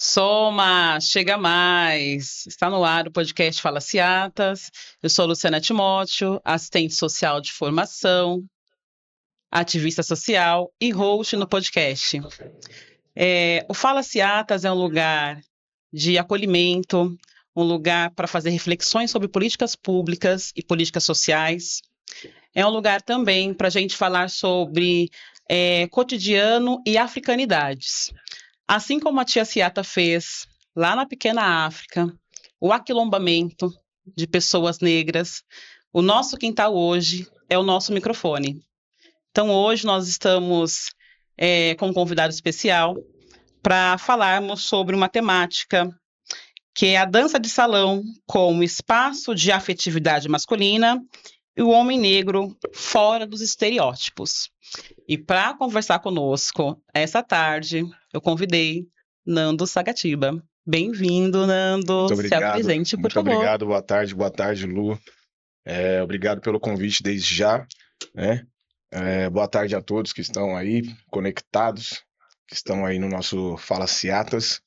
Soma, chega mais. Está no ar o podcast Fala Ciatas. Eu sou Luciana Timóteo, assistente social de formação, ativista social e host no podcast. O Fala Ciatas é um lugar de acolhimento, um lugar para fazer reflexões sobre políticas públicas e políticas sociais. É um lugar também para a gente falar sobre cotidiano e africanidades. Assim como a tia Ciata fez lá na pequena África, o aquilombamento de pessoas negras, o nosso quintal hoje é o nosso microfone. Então hoje nós estamos com um convidado especial para falarmos sobre uma temática que é a dança de salão como espaço de afetividade masculina e o homem negro fora dos estereótipos. E para conversar conosco essa tarde, eu convidei Nando Sagatiba. Bem-vindo, Nando. Muito Se obrigado, apresente, por muito favor. obrigado, boa tarde, Lu. Obrigado pelo convite desde já, né? Boa tarde a todos que estão aí conectados, que estão aí no nosso Fala Ciatas.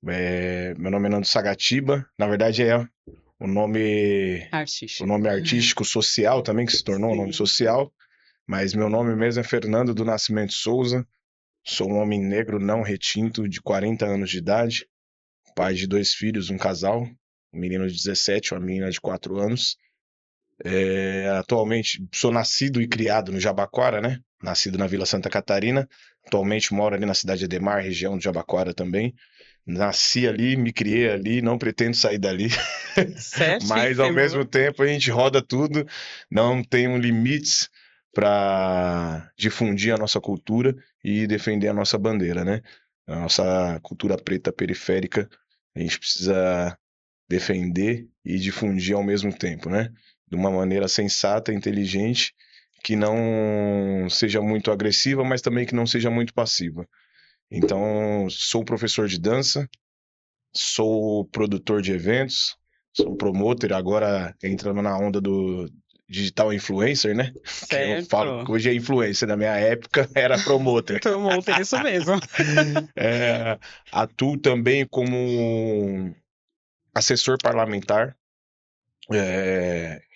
Meu nome é Nando Sagatiba, na verdade é o nome artístico social também, que se tornou um nome social, mas meu nome mesmo é Fernando do Nascimento Souza, sou um homem negro não retinto de 40 anos de idade, pai de 2 filhos, um casal, um menino de 17, uma menina de 4 anos. Atualmente sou nascido e criado no Jabaquara, né? Nascido na Vila Santa Catarina. Atualmente moro ali na cidade de Ademar, região de Jabaquara também. Nasci ali, me criei ali, não pretendo sair dali. Mas ao mesmo tempo a gente roda tudo, não tem limites para difundir a nossa cultura e defender a nossa bandeira, né? A nossa cultura preta periférica, a gente precisa defender e difundir ao mesmo tempo, né? De uma maneira sensata, inteligente, que não seja muito agressiva, mas também que não seja muito passiva. Então, sou professor de dança, sou produtor de eventos, sou promotor, agora entrando na onda do digital influencer, né? Certo. Que eu falo que hoje é influencer, na minha época era promotor. Promotor, isso mesmo. Atuo também como assessor parlamentar,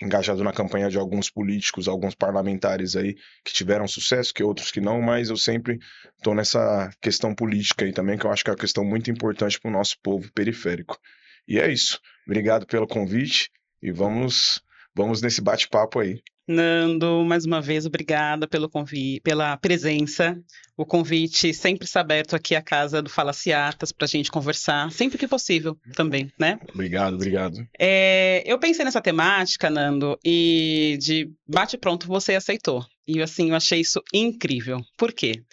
engajado na campanha de alguns políticos, alguns parlamentares aí que tiveram sucesso, que outros que não, mas eu sempre estou nessa questão política aí também, que eu acho que é uma questão muito importante para o nosso povo periférico. E é isso. Obrigado pelo convite e vamos nesse bate-papo aí. Nando, mais uma vez, obrigada pelo convite, pela presença. O convite sempre está aberto aqui à casa do Fala Ciatas para a gente conversar, sempre que possível também, né? Obrigado. Eu pensei nessa temática, Nando, e de bate-pronto você aceitou. E assim, eu achei isso incrível. Por quê?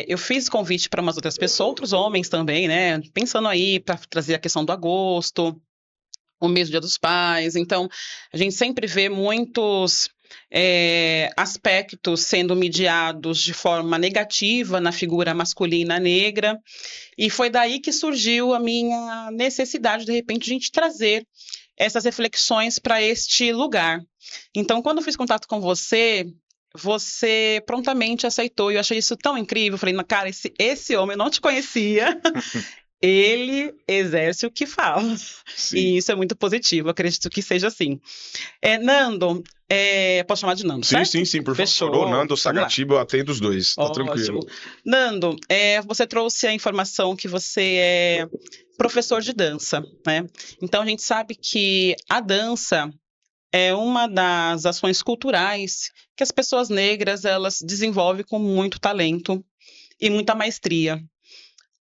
Eu fiz convite para umas outras pessoas, outros homens também, né? Pensando aí para trazer a questão do agosto, o mês do Dia dos Pais. Então, a gente sempre vê muitos aspectos sendo mediados de forma negativa na figura masculina negra. E foi daí que surgiu a minha necessidade, de repente, de a gente trazer essas reflexões para este lugar. Então, quando eu fiz contato com você, você prontamente aceitou, e eu achei isso tão incrível. Eu falei, cara, esse homem eu não te conhecia. Ele exerce o que fala. Sim. E isso é muito positivo, acredito que seja assim. Nando, posso chamar de Nando, certo? Sim, por Fechou. favor. Ou Nando ou Sagatiba, eu atendo os dois, tá tranquilo. Nando, você trouxe a informação que você é professor de dança, né? Então a gente sabe que a dança é uma das ações culturais que as pessoas negras elas desenvolvem com muito talento e muita maestria.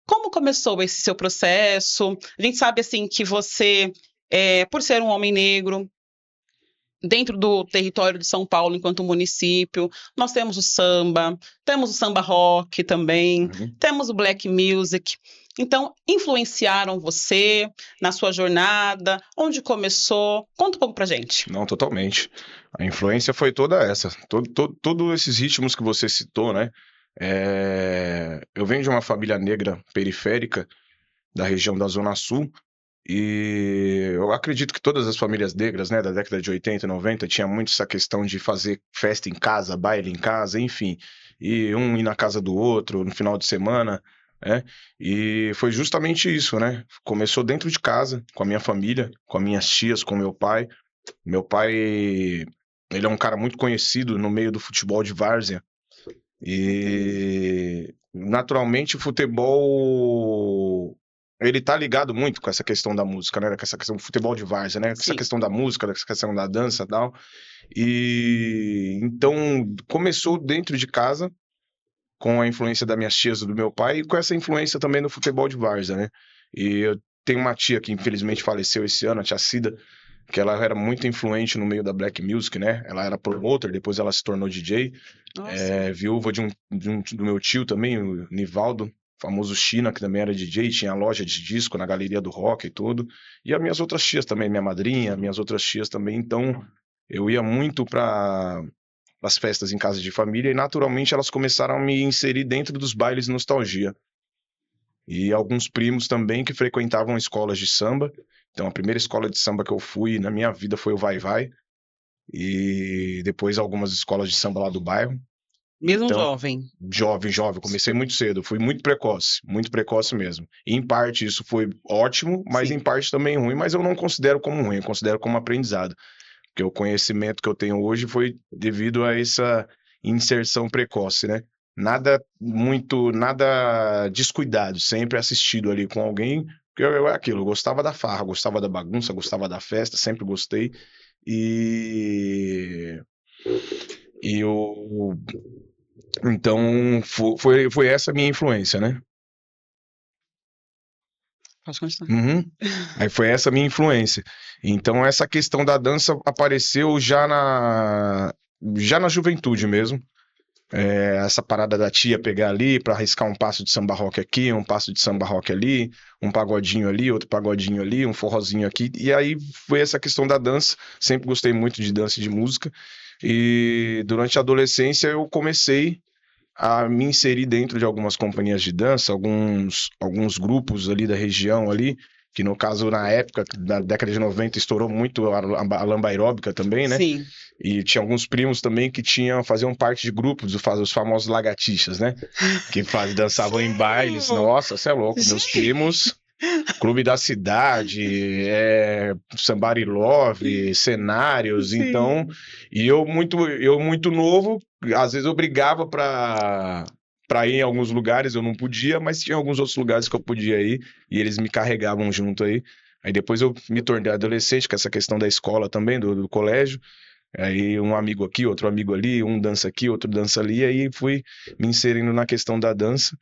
Como começou esse seu processo? A gente sabe assim que você, por ser um homem negro, dentro do território de São Paulo, enquanto município, nós temos o samba rock também, temos o black music. Então, influenciaram você na sua jornada? Onde começou? Conta um pouco pra gente. Não, totalmente. A influência foi toda essa. Todos esses ritmos que você citou, né? Eu venho de uma família negra periférica da região da Zona Sul e eu acredito que todas as famílias negras, né, da década de 80 e 90 tinha muito essa questão de fazer festa em casa, baile em casa, enfim, e um ir na casa do outro no final de semana, né? E foi justamente isso, né? Começou dentro de casa, com a minha família, com as minhas tias, com meu pai. Meu pai, ele é um cara muito conhecido no meio do futebol de várzea. E naturalmente o futebol ele tá ligado muito com essa questão da música, né? Com essa questão do futebol de várzea, né? Com essa Sim. questão da música, com essa questão da dança e tal. E então começou dentro de casa, com a influência das minhas tias e do meu pai, e com essa influência também no futebol de várzea, né? E eu tenho uma tia que infelizmente faleceu esse ano, a tia Cida, que ela era muito influente no meio da black music, né? Ela era promoter, depois ela se tornou DJ. Nossa. Viúva do meu tio também, o Nivaldo, famoso China, que também era DJ, tinha loja de disco na Galeria do Rock e tudo. E as minhas outras tias também, minha madrinha, minhas outras tias também. Então, eu ia muito para as festas em casa de família e naturalmente elas começaram a me inserir dentro dos bailes de nostalgia. E alguns primos também que frequentavam escolas de samba. Então, a primeira escola de samba que eu fui na minha vida foi o Vai Vai. E depois algumas escolas de samba lá do bairro. Mesmo Então, jovem. jovem, comecei muito cedo, fui muito precoce mesmo. E em parte isso foi ótimo, mas Sim. em parte também ruim, mas eu não considero como ruim, eu considero como aprendizado. Porque o conhecimento que eu tenho hoje foi devido a essa inserção precoce, né? Nada descuidado, sempre assistido ali com alguém, porque é aquilo, eu gostava da farra, gostava da bagunça, gostava da festa, sempre gostei. E eu então foi essa a minha influência, né? Pode continuar. Uhum. Aí foi essa a minha influência. Então essa questão da dança apareceu já na juventude mesmo. Essa parada da tia pegar ali para arriscar um passo de samba rock aqui, um passo de samba rock ali, um pagodinho ali, outro pagodinho ali, um forrozinho aqui. E aí foi essa questão da dança. Sempre gostei muito de dança e de música. E durante a adolescência eu comecei a me inserir dentro de algumas companhias de dança, alguns grupos ali da região ali, que no caso, na época, na década de 90, estourou muito a lamba aeróbica também, né? Sim. E tinha alguns primos também que faziam parte de grupos, os famosos lagartixas, né? Que dançavam em bailes. Nossa, você é louco, meus primos... Clube da Cidade, Somebody Love, cenários, Sim. então, e eu muito novo, às vezes eu brigava para ir em alguns lugares, eu não podia, mas tinha alguns outros lugares que eu podia ir, e eles me carregavam junto aí. Aí depois eu me tornei adolescente, com essa questão da escola também, do colégio, aí um amigo aqui, outro amigo ali, um dança aqui, outro dança ali, aí fui me inserindo na questão da dança.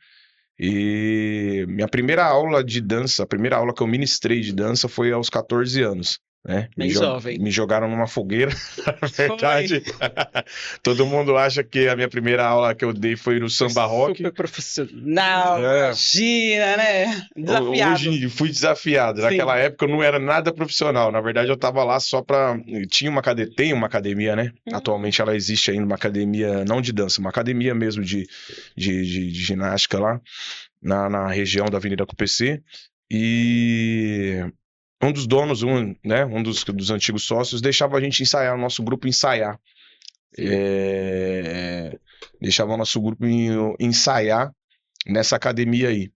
E minha primeira aula de dança, a primeira aula que eu ministrei de dança foi aos 14 anos, né? Bem jovem. Me jogaram numa fogueira, na Foi. verdade. Todo mundo acha que a minha primeira aula que eu dei foi no samba rock. Super profissional, imagina, né? Desafiado. Hoje fui desafiado. Sim. Naquela época eu não era nada profissional. Na verdade, eu tava lá só pra. Tem uma academia, né? Atualmente ela existe ainda, uma academia, não de dança, uma academia mesmo de ginástica lá, na região da Avenida CUPC. E um dos donos, né, um dos antigos sócios, deixava a gente ensaiar, o nosso grupo ensaiar. Deixava o nosso grupo ensaiar nessa academia aí.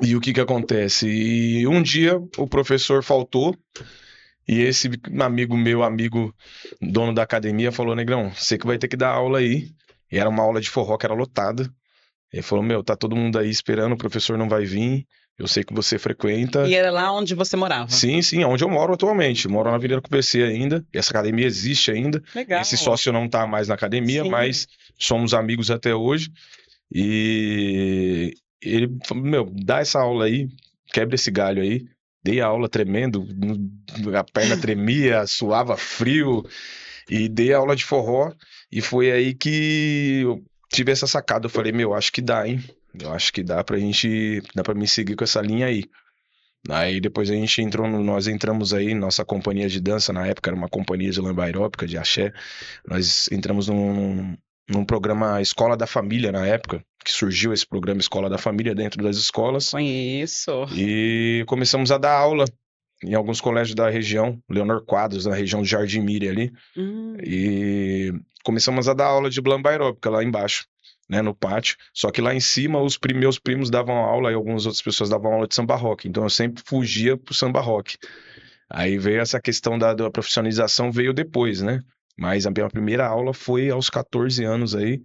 E o que acontece? E um dia o professor faltou e esse amigo dono da academia, falou: Negrão, você que vai ter que dar aula aí. E era uma aula de forró que era lotada. Ele falou: tá todo mundo aí esperando, o professor não vai vir. Eu sei que você frequenta. E era lá onde você morava? Sim, onde eu moro atualmente. Moro na Avenida CUPC ainda. Essa academia existe ainda. Legal. Esse sócio não tá mais na academia, Sim. mas somos amigos até hoje. E ele falou: dá essa aula aí, quebra esse galho aí. Dei a aula tremendo, a perna tremia, suava frio. E dei a aula de forró. E foi aí que eu tive essa sacada. Eu falei: acho que dá, hein? Eu acho que dá pra me seguir com essa linha aí. Aí depois nós entramos aí, nossa companhia de dança, na época era uma companhia de lamba aeróbica, de axé. Nós entramos num programa Escola da Família, na época, que surgiu esse programa Escola da Família dentro das escolas. Conheço. E começamos a dar aula em alguns colégios da região, Leonor Quadros, na região de Jardim Miri ali. E começamos a dar aula de lamba aeróbica lá embaixo. né, no pátio. Só que lá em cima os meus primos davam aula e algumas outras pessoas davam aula de samba rock. Então eu sempre fugia pro samba rock. Aí veio essa questão da profissionalização, veio depois, né? Mas a minha primeira aula foi aos 14 anos aí,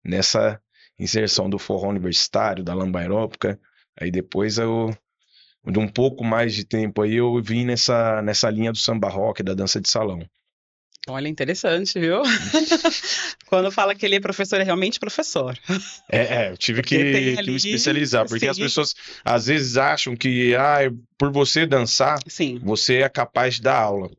nessa inserção do forró universitário, da lamba aeróbica. Aí depois de um pouco mais de tempo aí, eu vim nessa linha do samba rock, da dança de salão. Olha, interessante, viu? Quando fala que ele é professor, é realmente professor. Eu tive Porque tem que me ali, especializar, porque as sim, pessoas às vezes acham que por você dançar, sim, você é capaz de dar aula.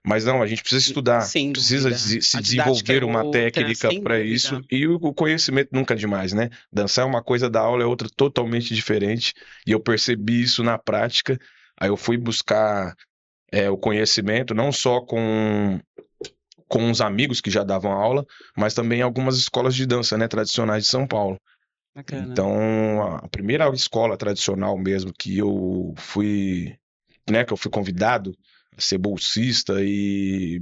Mas não, a gente precisa estudar, sem precisa dúvida. se A didática é desenvolver uma outra, técnica sem para isso, dúvida. e o conhecimento nunca é demais, né? Dançar é uma coisa, da aula é outra totalmente diferente, e eu percebi isso na prática. Aí eu fui buscar o conhecimento, não só com os amigos que já davam aula, mas também em algumas escolas de dança, né, tradicionais de São Paulo. Bacana. Então, a primeira escola tradicional mesmo que eu fui, né, que eu fui convidado a ser bolsista e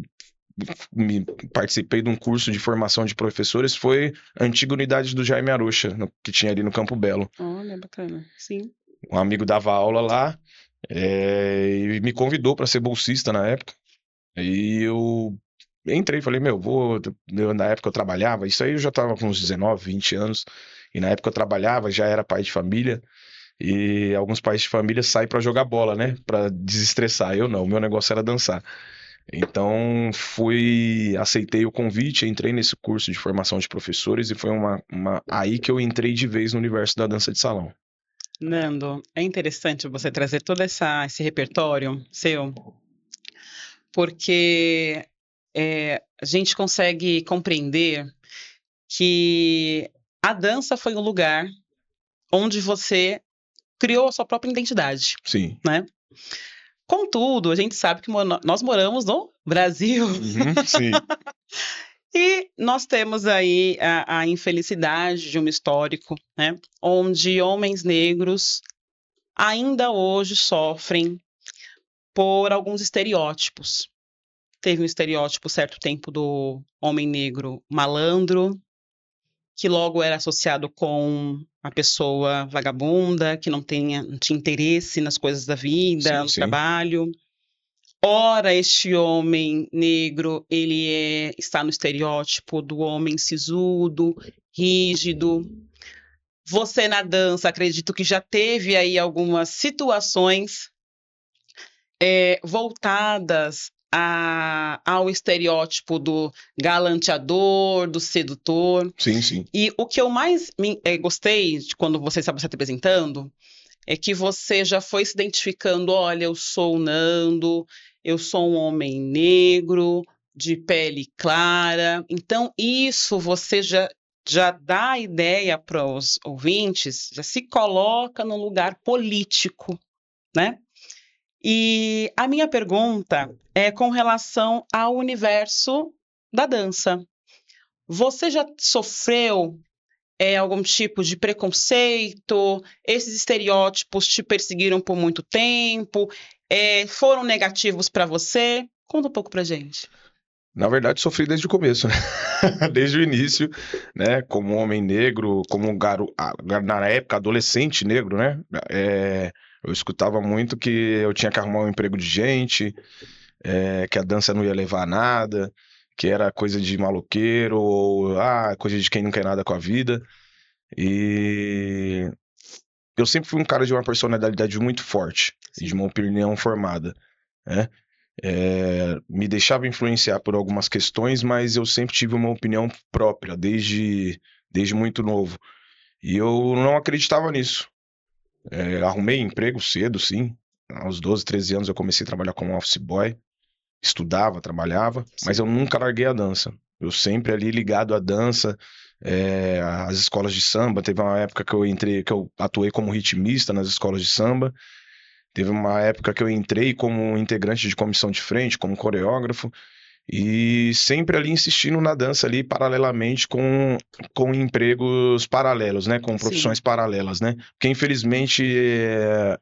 participei de um curso de formação de professores foi a antiga unidade do Jaime Arocha, que tinha ali no Campo Belo. Olha, bacana. Sim. Um amigo dava aula lá, e me convidou para ser bolsista na época. Aí eu entrei, falei, meu, na época eu trabalhava, isso aí eu já tava com uns 19, 20 anos, e na época eu trabalhava, já era pai de família, e alguns pais de família saem pra jogar bola, né, pra desestressar. Eu não, o meu negócio era dançar. Então aceitei o convite, entrei nesse curso de formação de professores e foi aí que eu entrei de vez no universo da dança de salão. Nando, é interessante você trazer todo esse repertório seu, porque a gente consegue compreender que a dança foi um lugar onde você criou a sua própria identidade, Sim. né? Contudo, a gente sabe que nós moramos no Brasil. Uhum, sim. E nós temos aí a infelicidade de um histórico, né? Onde homens negros ainda hoje sofrem por alguns estereótipos. Teve um estereótipo certo tempo do homem negro malandro, que logo era associado com a pessoa vagabunda, que não tinha interesse nas coisas da vida, Sim, no sim. trabalho. Ora, este homem negro, está no estereótipo do homem sisudo, rígido. Você na dança, acredito que já teve aí algumas situações voltadas ao estereótipo do galanteador, do sedutor. Sim, sim. E o que eu mais gostei de quando você estava se apresentando é que você já foi se identificando, olha, eu sou o Nando, eu sou um homem negro, de pele clara. Então, isso você já dá a ideia para os ouvintes, já se coloca no lugar político, né? E a minha pergunta é com relação ao universo da dança. Você já sofreu algum tipo de preconceito? Esses estereótipos te perseguiram por muito tempo? Foram negativos para você? Conta um pouco pra gente. Na verdade, sofri desde o começo, né? Desde o início, né? Como homem negro, como na época adolescente negro, né? Eu escutava muito que eu tinha que arrumar um emprego de gente, que a dança não ia levar a nada, que era coisa de maloqueiro, ou coisa de quem não quer nada com a vida. E eu sempre fui um cara de uma personalidade muito forte e de uma opinião formada, né? Me deixava influenciar por algumas questões, mas eu sempre tive uma opinião própria, desde muito novo. E eu não acreditava nisso. Arrumei emprego cedo, sim. Aos 12, 13 anos eu comecei a trabalhar como office boy. Estudava, trabalhava, mas eu nunca larguei a dança. Eu sempre ali ligado à dança, às escolas de samba. Teve uma época que eu atuei como ritmista nas escolas de samba. Teve uma época que eu entrei como integrante de comissão de frente, como coreógrafo, e sempre ali insistindo na dança ali paralelamente com empregos paralelos, né? Com profissões Sim. paralelas, né? Porque infelizmente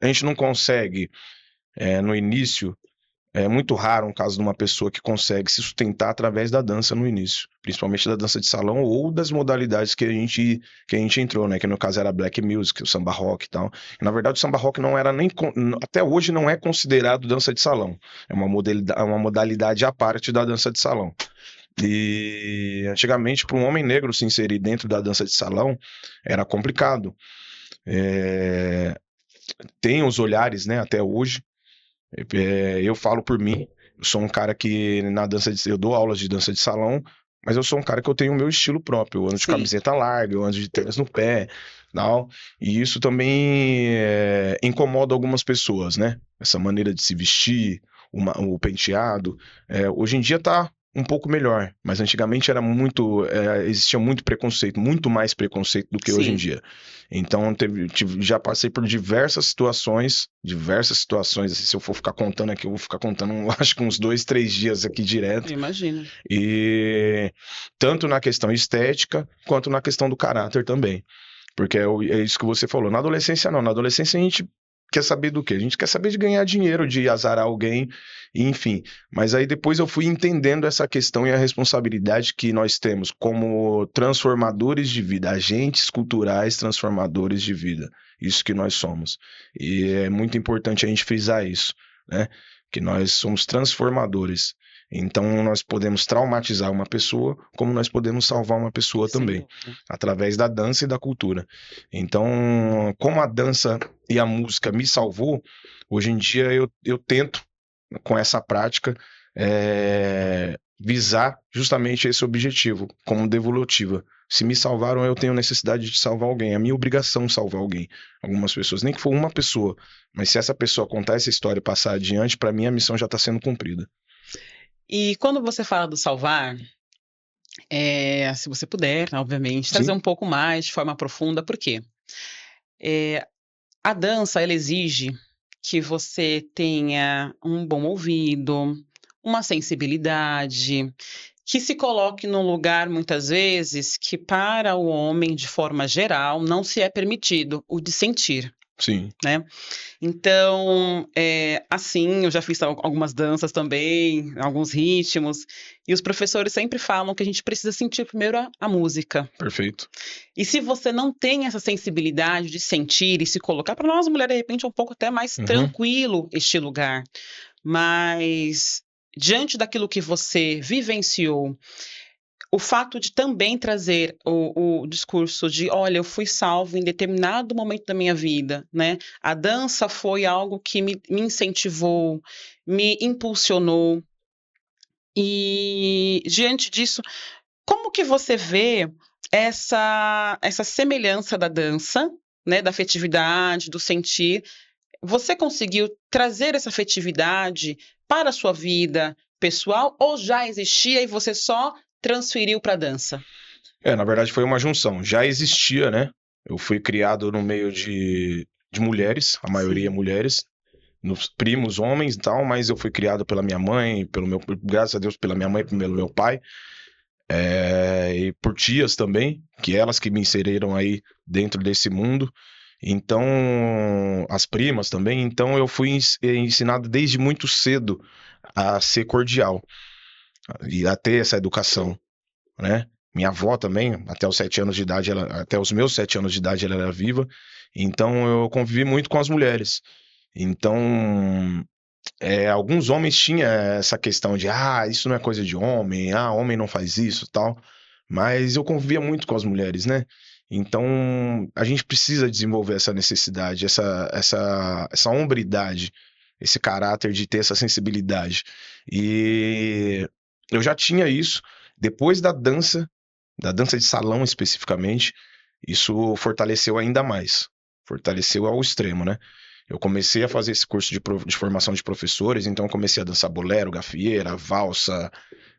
a gente não consegue, no início, É muito raro um caso de uma pessoa que consegue se sustentar através da dança no início, principalmente da dança de salão ou das modalidades que a gente entrou, né? Que no caso era black music, o samba rock e tal. E, na verdade, o samba rock não era nem até hoje não é considerado dança de salão. É uma modalidade à parte da dança de salão. E antigamente, para um homem negro se inserir dentro da dança de salão era complicado. É, Tem os olhares, né? Até hoje. Eu falo por mim, eu sou um cara que eu dou aulas de dança de salão, mas eu sou um cara que eu tenho o meu estilo próprio. Eu ando de Sim, camiseta larga, eu ando de tênis no pé, tal. E isso também incomoda algumas pessoas, né? Essa maneira de se vestir, o penteado. Hoje em dia tá um pouco melhor, mas antigamente existia muito preconceito, muito mais preconceito do que hoje em sim, dia. Então já passei por diversas situações, assim, se eu for ficar contando aqui, eu vou ficar contando, acho que uns 2, 3 dias aqui direto. imagina. E tanto na questão estética, quanto na questão do caráter também. Porque é isso que você falou. Na adolescência, não. Na adolescência, a gente quer saber do quê? A gente quer saber de ganhar dinheiro, de azarar alguém, enfim. Mas aí depois eu fui entendendo essa questão e a responsabilidade que nós temos como transformadores de vida, agentes culturais transformadores de vida. Isso que nós somos. E é muito importante a gente frisar isso, né? Que nós somos transformadores. Então, nós podemos traumatizar uma pessoa, como nós podemos salvar uma pessoa Sem também, dúvida. através da dança e da cultura. Então, como a dança e a música me salvou, hoje em dia eu tento, com essa prática, visar justamente esse objetivo, como devolutiva. Se me salvaram, eu tenho necessidade de salvar alguém. É a minha obrigação salvar alguém. Algumas pessoas, nem que for uma pessoa, mas se essa pessoa contar essa história e passar adiante, para mim a missão já está sendo cumprida. E quando você fala do salvar, se você puder, obviamente, trazer Sim, um pouco mais de forma profunda, por quê? Eh, a dança, ela exige que você tenha um bom ouvido, uma sensibilidade, que se coloque num lugar, muitas vezes, que para o homem, de forma geral, não se é permitido, o de sentir, sim, né. Então, assim, eu já fiz algumas danças também, alguns ritmos, e os professores sempre falam que a gente precisa sentir primeiro a música. perfeito. E se você não tem essa sensibilidade de sentir e se colocar, para nós mulheres, de repente, é um pouco até mais Uhum. tranquilo este lugar, mas diante daquilo que você vivenciou, o fato de também trazer o discurso de: "Olha, eu fui salvo em determinado momento da minha vida", né, a dança foi algo que me incentivou, me impulsionou, e diante disso, como que você vê essa semelhança da dança, né, da afetividade, do sentir? Você conseguiu trazer essa afetividade para a sua vida pessoal ou já existia e você só transferiu para a dança? Na verdade foi uma junção. Já existia, né? Eu fui criado no meio de mulheres, a maioria Sim. mulheres, nos primos homens e tal, mas eu fui criado pela minha mãe, graças a Deus pela minha mãe e pelo meu pai, e por tias também, que elas que me inseriram aí dentro desse mundo. Então, as primas também, então eu fui ensinado desde muito cedo a ser cordial e a ter essa educação, né? Minha avó também, até os 7 anos de idade, até os meus 7 anos de idade, ela era viva. Então eu convivi muito com as mulheres. Então, alguns homens tinham essa questão de, isso não é coisa de homem, homem não faz isso, tal. Mas eu convivia muito com as mulheres, né? Então, a gente precisa desenvolver essa necessidade, essa hombridade, esse caráter de ter essa sensibilidade. E eu já tinha isso depois da dança de salão especificamente, isso fortaleceu ainda mais. Fortaleceu ao extremo, né? Eu comecei a fazer esse curso de formação de professores, então eu comecei a dançar bolero, gafieira, valsa,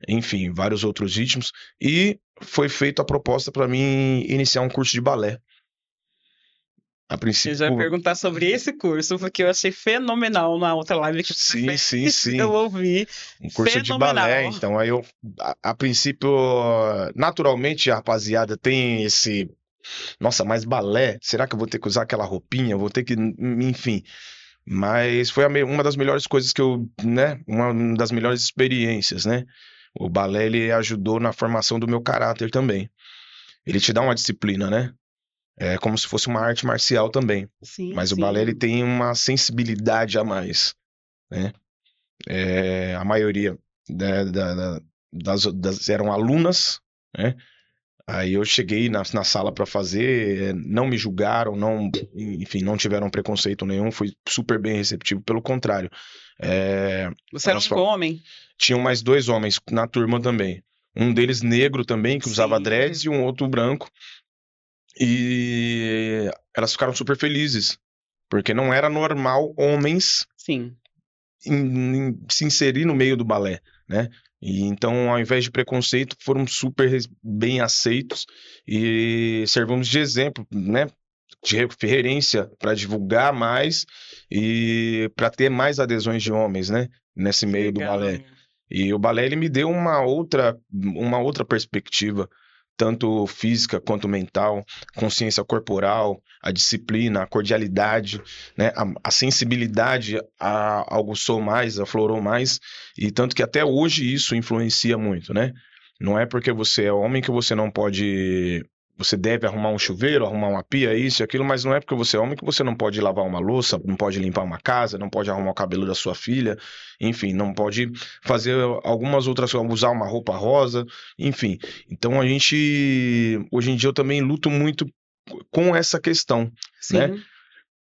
enfim, vários outros ritmos, e foi feita a proposta para mim iniciar um curso de balé. A Eu já ia princípio, perguntar sobre esse curso, porque eu achei fenomenal na outra live que você sim, sim, fez, eu sim, ouvi, um curso de balé, fenomenal. então aí a princípio, naturalmente a rapaziada tem nossa, mas balé, será que eu vou ter que usar aquela roupinha? Vou ter que, enfim. Mas foi uma das melhores coisas que eu, né? Uma das melhores experiências, né? O balé, ele ajudou na formação do meu caráter também. Ele te dá uma disciplina, né? É como se fosse uma arte marcial também. Sim, Mas o balé, ele sim. tem uma sensibilidade a mais, né? A maioria eram alunas, né? Aí eu cheguei na sala para fazer, não me julgaram, não, enfim, não tiveram preconceito nenhum, fui super bem receptivo, pelo contrário. Você era o Elas único homem? tinham mais dois homens na turma também. Um deles negro também, que usava Sim, dreads, e um outro branco. E elas ficaram super felizes, porque não era normal homens sim. se inserir no meio do balé, né? E então, ao invés de preconceito, foram super bem aceitos e servimos de exemplo, né? De referência para divulgar mais e para ter mais adesões de homens, né? Nesse Que meio do legal. balé. E o balé ele me deu uma outra perspectiva, tanto física quanto mental, consciência corporal, a disciplina, a cordialidade, né? A sensibilidade aguçou mais, aflorou mais, e tanto que até hoje isso influencia muito, né? Não é porque você é homem que você não pode. Você deve arrumar um chuveiro, arrumar uma pia, isso e aquilo, mas não é porque você é homem que você não pode lavar uma louça, não pode limpar uma casa, não pode arrumar o cabelo da sua filha, enfim, não pode fazer algumas outras coisas, usar uma roupa rosa, enfim. Então a gente, hoje em dia eu também luto muito com essa questão, né? Sim,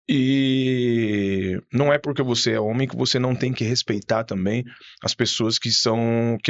E não é porque você é homem que você não tem que respeitar também as pessoas que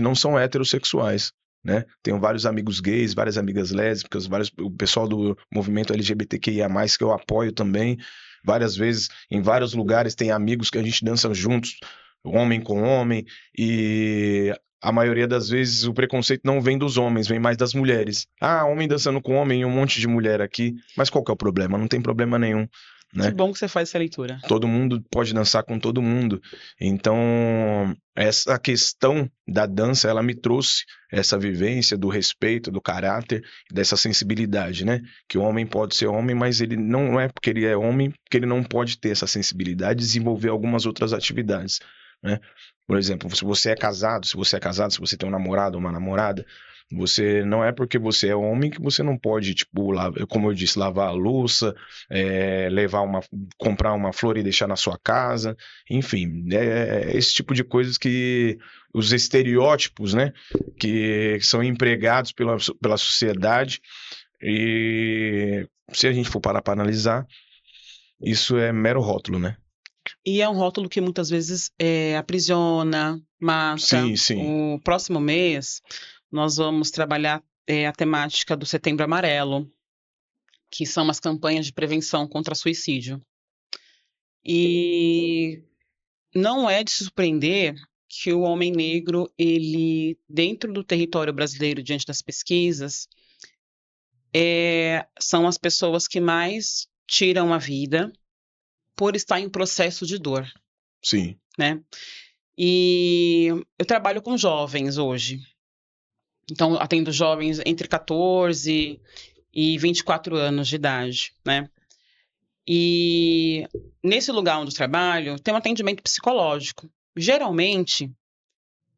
não são heterossexuais, né? Tenho vários amigos gays, várias amigas lésbicas, o pessoal do movimento LGBTQIA+, que eu apoio também. Várias vezes, em vários lugares, tem amigos que a gente dança juntos, homem com homem, e a maioria das vezes o preconceito não vem dos homens, vem mais das mulheres. Ah, homem dançando com homem e um monte de mulher aqui. Mas qual que é o problema? Não tem problema nenhum, que né? bom que você faz essa leitura. Todo mundo pode dançar com todo mundo. Então, essa questão da dança, ela me trouxe essa vivência do respeito, do caráter, dessa sensibilidade, né? Que o homem pode ser homem, mas ele não é porque ele é homem que ele não pode ter essa sensibilidade e desenvolver algumas outras atividades, né? Por exemplo, se você tem um namorado ou uma namorada, você não é porque você é homem que você não pode, tipo, como eu disse, lavar a louça, comprar uma flor e deixar na sua casa, enfim, esse tipo de coisas que os estereótipos, né, que são empregados pela sociedade, e se a gente for parar para analisar, isso é mero rótulo, né? E é um rótulo que muitas vezes aprisiona, mata. Sim, sim, O próximo mês, nós vamos trabalhar a temática do Setembro Amarelo, que são as campanhas de prevenção contra suicídio. E não é de se surpreender que o homem negro, ele, dentro do território brasileiro, diante das pesquisas, são as pessoas que mais tiram a vida por estar em processo de dor, sim, né? E eu trabalho com jovens hoje. Então, atendo jovens entre 14 e 24 anos de idade, né? E nesse lugar onde eu trabalho, tem um atendimento psicológico. Geralmente,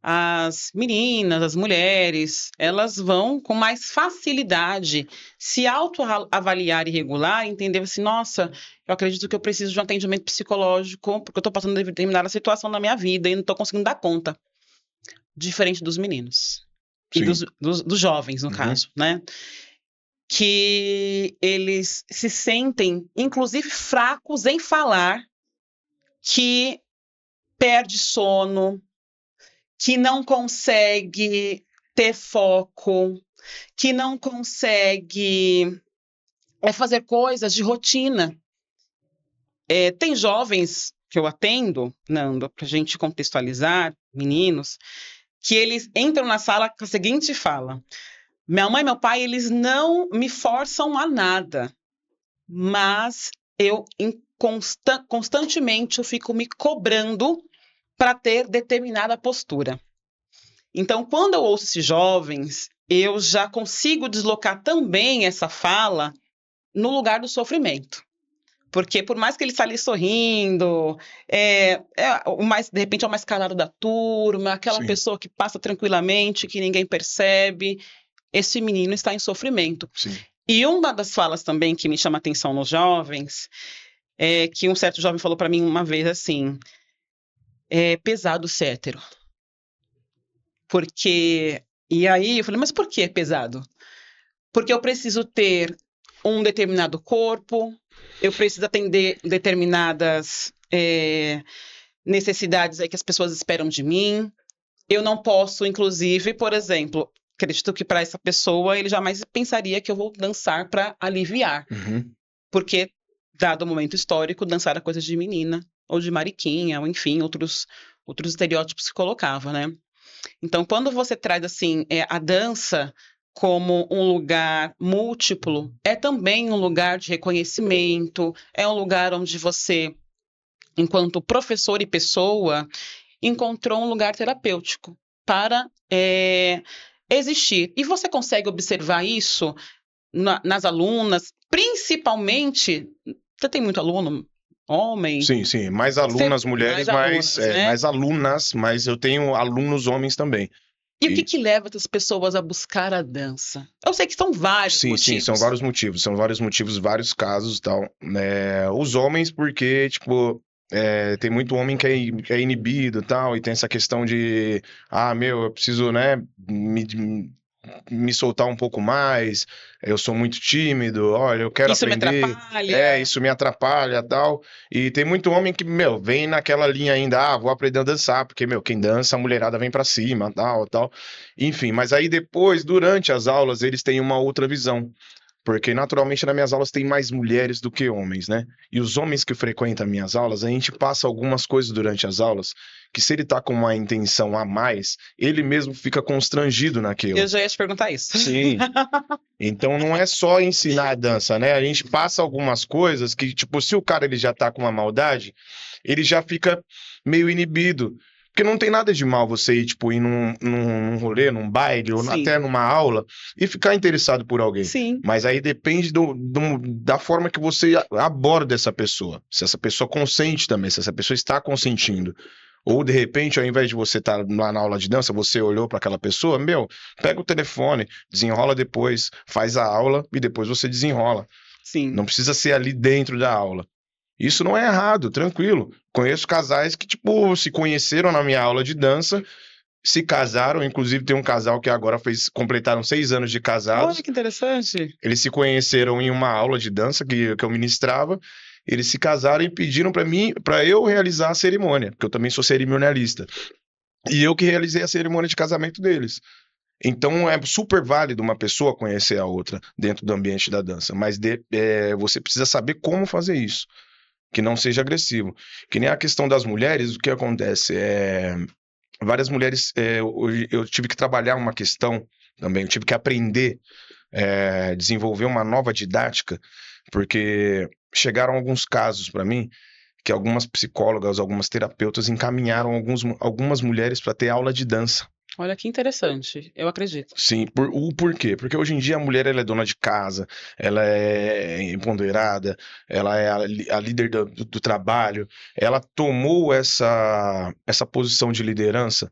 as meninas, as mulheres, elas vão com mais facilidade se autoavaliar e regular, entender assim, nossa, eu acredito que eu preciso de um atendimento psicológico porque eu estou passando determinada situação na minha vida e não estou conseguindo dar conta. Diferente dos meninos. E sim. dos jovens, no Uhum. caso, né? Que eles se sentem, inclusive, fracos em falar, que perde sono, que não consegue ter foco, que não consegue fazer coisas de rotina. Tem jovens que eu atendo, Nando, para a gente contextualizar, meninos, que eles entram na sala com a seguinte fala: minha mãe e meu pai, eles não me forçam a nada, mas eu constantemente eu fico me cobrando para ter determinada postura. Então, quando eu ouço esses jovens, eu já consigo deslocar também essa fala no lugar do sofrimento. Porque por mais que ele está ali sorrindo, de repente é o mais calado da turma, aquela Sim, pessoa que passa tranquilamente, que ninguém percebe, esse menino está em sofrimento. sim. E uma das falas também que me chama a atenção nos jovens é que um certo jovem falou para mim uma vez assim: é pesado ser hétero. Porque. E aí eu falei, mas por que é pesado? Porque eu preciso ter um determinado corpo, eu preciso atender determinadas necessidades aí que as pessoas esperam de mim. Eu não posso, inclusive, por exemplo, acredito que para essa pessoa ele jamais pensaria que eu vou dançar para aliviar, Uhum. porque, dado o momento histórico, dançar era coisa de menina, ou de mariquinha, ou enfim, outros estereótipos que colocava, né? Então, quando você traz assim a dança como um lugar múltiplo, é também um lugar de reconhecimento, é um lugar onde você, enquanto professor e pessoa, encontrou um lugar terapêutico para existir. E você consegue observar isso nas alunas, principalmente. Você tem muito aluno, homem? Sim, sim. Mais Você, alunas mulheres, mais alunas, né? mais alunas, mas eu tenho alunos homens também. E o que E que leva essas pessoas a buscar a dança? Eu sei que são vários sim, sim, motivos. são vários motivos, vários casos e tal. Os homens, porque, tipo, tem muito homem que é inibido e tal, e tem essa questão de, eu preciso, né, me soltar um pouco mais, eu sou muito tímido, olha, eu quero Isso me aprender, atrapalha. isso me atrapalha e tal. E tem muito homem que, vem naquela linha ainda, vou aprender a dançar, porque, quem dança, a mulherada vem pra cima, tal, tal. Enfim, mas aí depois, durante as aulas, eles têm uma outra visão. Porque naturalmente nas minhas aulas tem mais mulheres do que homens, né? E os homens que frequentam minhas aulas, a gente passa algumas coisas durante as aulas que se ele tá com uma intenção a mais, ele mesmo fica constrangido Eu naquilo. já ia te perguntar isso. Sim. Então não é só ensinar a dança, né? A gente passa algumas coisas que, tipo, se o cara ele já tá com uma maldade, ele já fica meio inibido. Porque não tem nada de mal você ir, tipo, ir num rolê, num baile, ou até Sim, numa aula, e ficar interessado por alguém. sim. Mas aí depende da forma que você aborda essa pessoa. Se essa pessoa consente também, se essa pessoa está consentindo. Ou de repente, ao invés de você estar lá na aula de dança, você olhou para aquela pessoa, pega o telefone, desenrola depois, faz a aula e depois você desenrola. Não Sim. precisa ser ali dentro da aula. Isso não é errado, tranquilo. Conheço casais que, tipo, se conheceram na minha aula de dança, se casaram. Inclusive, tem um casal que agora completaram 6 anos de casados. Olha que interessante. Eles se conheceram em uma aula de dança que eu ministrava. Eles se casaram e pediram para mim, para eu realizar a cerimônia, porque eu também sou cerimonialista. E eu que realizei a cerimônia de casamento deles. Então é super válido uma pessoa conhecer a outra dentro do ambiente da dança, mas você precisa saber como fazer isso, que não seja agressivo. Que nem a questão das mulheres, o que acontece? Várias mulheres, eu tive que trabalhar uma questão também, eu tive que aprender, desenvolver uma nova didática, porque chegaram alguns casos para mim que algumas psicólogas, algumas terapeutas encaminharam algumas mulheres para ter aula de dança. Olha que interessante. Eu acredito. Sim, o porquê? Porque hoje em dia a mulher ela é dona de casa, ela é empoderada, ela é a líder do trabalho, ela tomou essa posição de liderança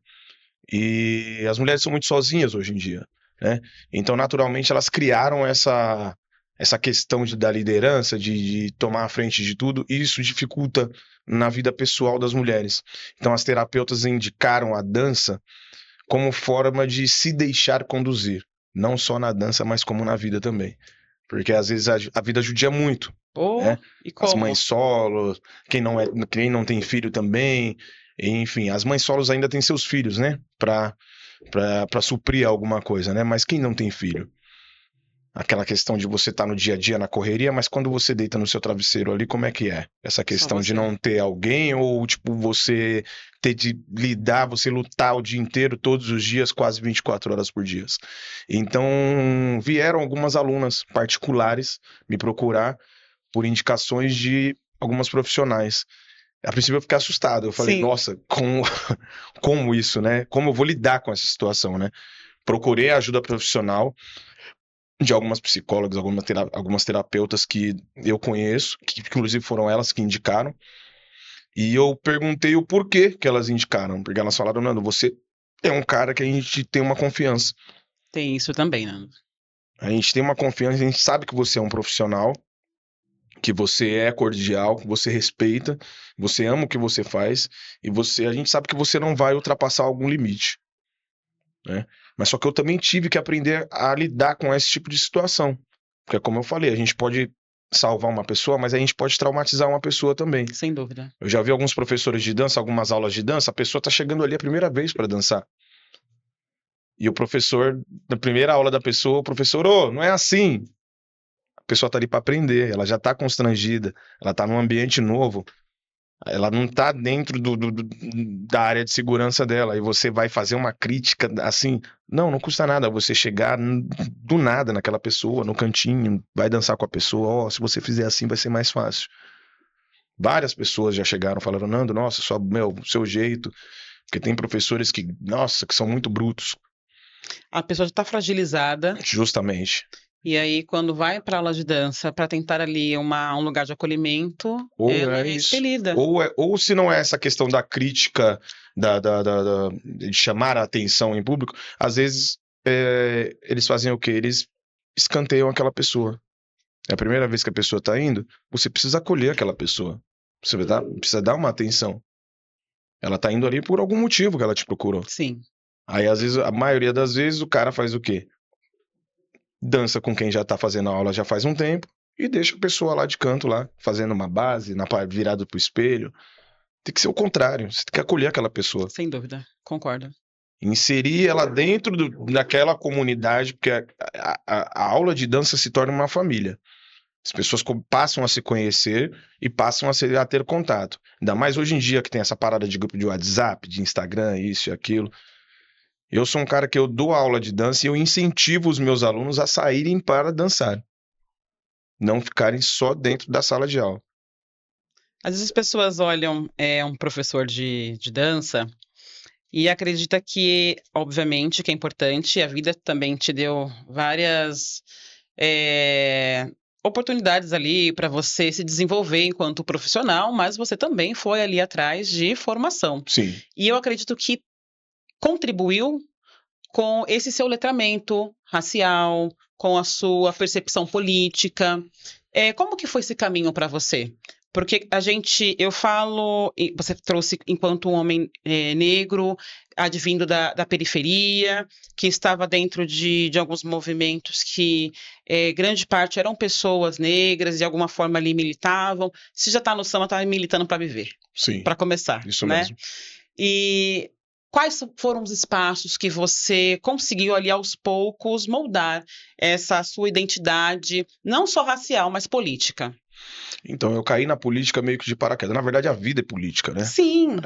e as mulheres são muito sozinhas hoje em dia, né? Então, naturalmente, elas criaram essa questão da liderança, de tomar a frente de tudo, e isso dificulta na vida pessoal das mulheres. Então, as terapeutas indicaram a dança como forma de se deixar conduzir, não só na dança, mas como na vida também. Porque às vezes a vida judia muito, Oh, né? e As mães como? solos, quem não tem filho também, enfim, as mães solos ainda têm seus filhos, né? Para suprir alguma coisa, né? Mas quem não tem filho? Aquela questão de você estar no dia a dia na correria, mas quando você deita no seu travesseiro ali, como é que é? Essa Só questão de você. não ter alguém ou, tipo, você ter de lidar, você lutar o dia inteiro, todos os dias, quase 24 horas por dia. Então, vieram algumas alunas particulares me procurar por indicações de algumas profissionais. A princípio eu fiquei assustado, eu falei, Sim. nossa, como isso, né? Como eu vou lidar com essa situação, né? Procurei ajuda profissional, de algumas psicólogas, algumas terapeutas que eu conheço, que inclusive foram elas que indicaram. E eu perguntei o porquê que elas indicaram, porque elas falaram, Nando, você é um cara que a gente tem uma confiança. Tem isso também, Nando. A gente tem uma confiança, a gente sabe que você é um profissional, que você é cordial, que você respeita, você ama o que você faz, e a gente sabe que você não vai ultrapassar algum limite, né? Mas só que eu também tive que aprender a lidar com esse tipo de situação. Porque, como eu falei, a gente pode salvar uma pessoa, mas a gente pode traumatizar uma pessoa também. Sem dúvida. Eu já vi alguns professores de dança, algumas aulas de dança, a pessoa tá chegando ali a primeira vez para dançar. E o professor, na primeira aula da pessoa, o professor, não é assim. A pessoa tá ali para aprender, ela já tá constrangida, ela tá num ambiente novo, ela não tá dentro da área de segurança dela, e você vai fazer uma crítica assim, não custa nada você chegar do nada naquela pessoa, no cantinho, vai dançar com a pessoa, se você fizer assim vai ser mais fácil. Várias pessoas já chegaram falando, Nando, nossa, só, seu jeito, porque tem professores que, nossa, que são muito brutos. A pessoa já está fragilizada. Justamente. E aí, quando vai para aula de dança para tentar ali um lugar de acolhimento, ela é expelida. Ou se não é essa questão da crítica, de chamar a atenção em público, às vezes eles fazem o quê? Eles escanteiam aquela pessoa. É a primeira vez que a pessoa está indo, você precisa acolher aquela pessoa. Você precisa dar uma atenção. Ela tá indo ali por algum motivo que ela te procurou. Sim. Aí, às vezes, a maioria das vezes, o cara faz o quê? Dança com quem já tá fazendo a aula já faz um tempo e deixa a pessoa lá de canto, lá, fazendo uma base, virado pro espelho. Tem que ser o contrário. Você tem que acolher aquela pessoa. Sem dúvida. Concordo. Inserir ela dentro daquela comunidade, porque a aula de dança se torna uma família. As pessoas passam a se conhecer e passam a ter contato. Ainda mais hoje em dia que tem essa parada de grupo de WhatsApp, de Instagram, isso e aquilo. Eu sou um cara que eu dou aula de dança e eu incentivo os meus alunos a saírem para dançar. Não ficarem só dentro da sala de aula. Às vezes as pessoas olham um professor de dança e acredita que, obviamente, que é importante. A vida também te deu várias oportunidades ali para você se desenvolver enquanto profissional, mas você também foi ali atrás de formação. Sim. E eu acredito que contribuiu com esse seu letramento racial, com a sua percepção política. Como que foi esse caminho para você? Porque eu falo, você trouxe enquanto um homem negro, advindo da periferia, que estava dentro de alguns movimentos que grande parte eram pessoas negras, de alguma forma ali militavam. Se já está no samba, está militando para viver. Sim. Para começar. Isso né? mesmo. E quais foram os espaços que você conseguiu ali aos poucos moldar essa sua identidade, não só racial, mas política? Então, eu caí na política meio que de paraquedas. Na verdade, a vida é política, né? Sim.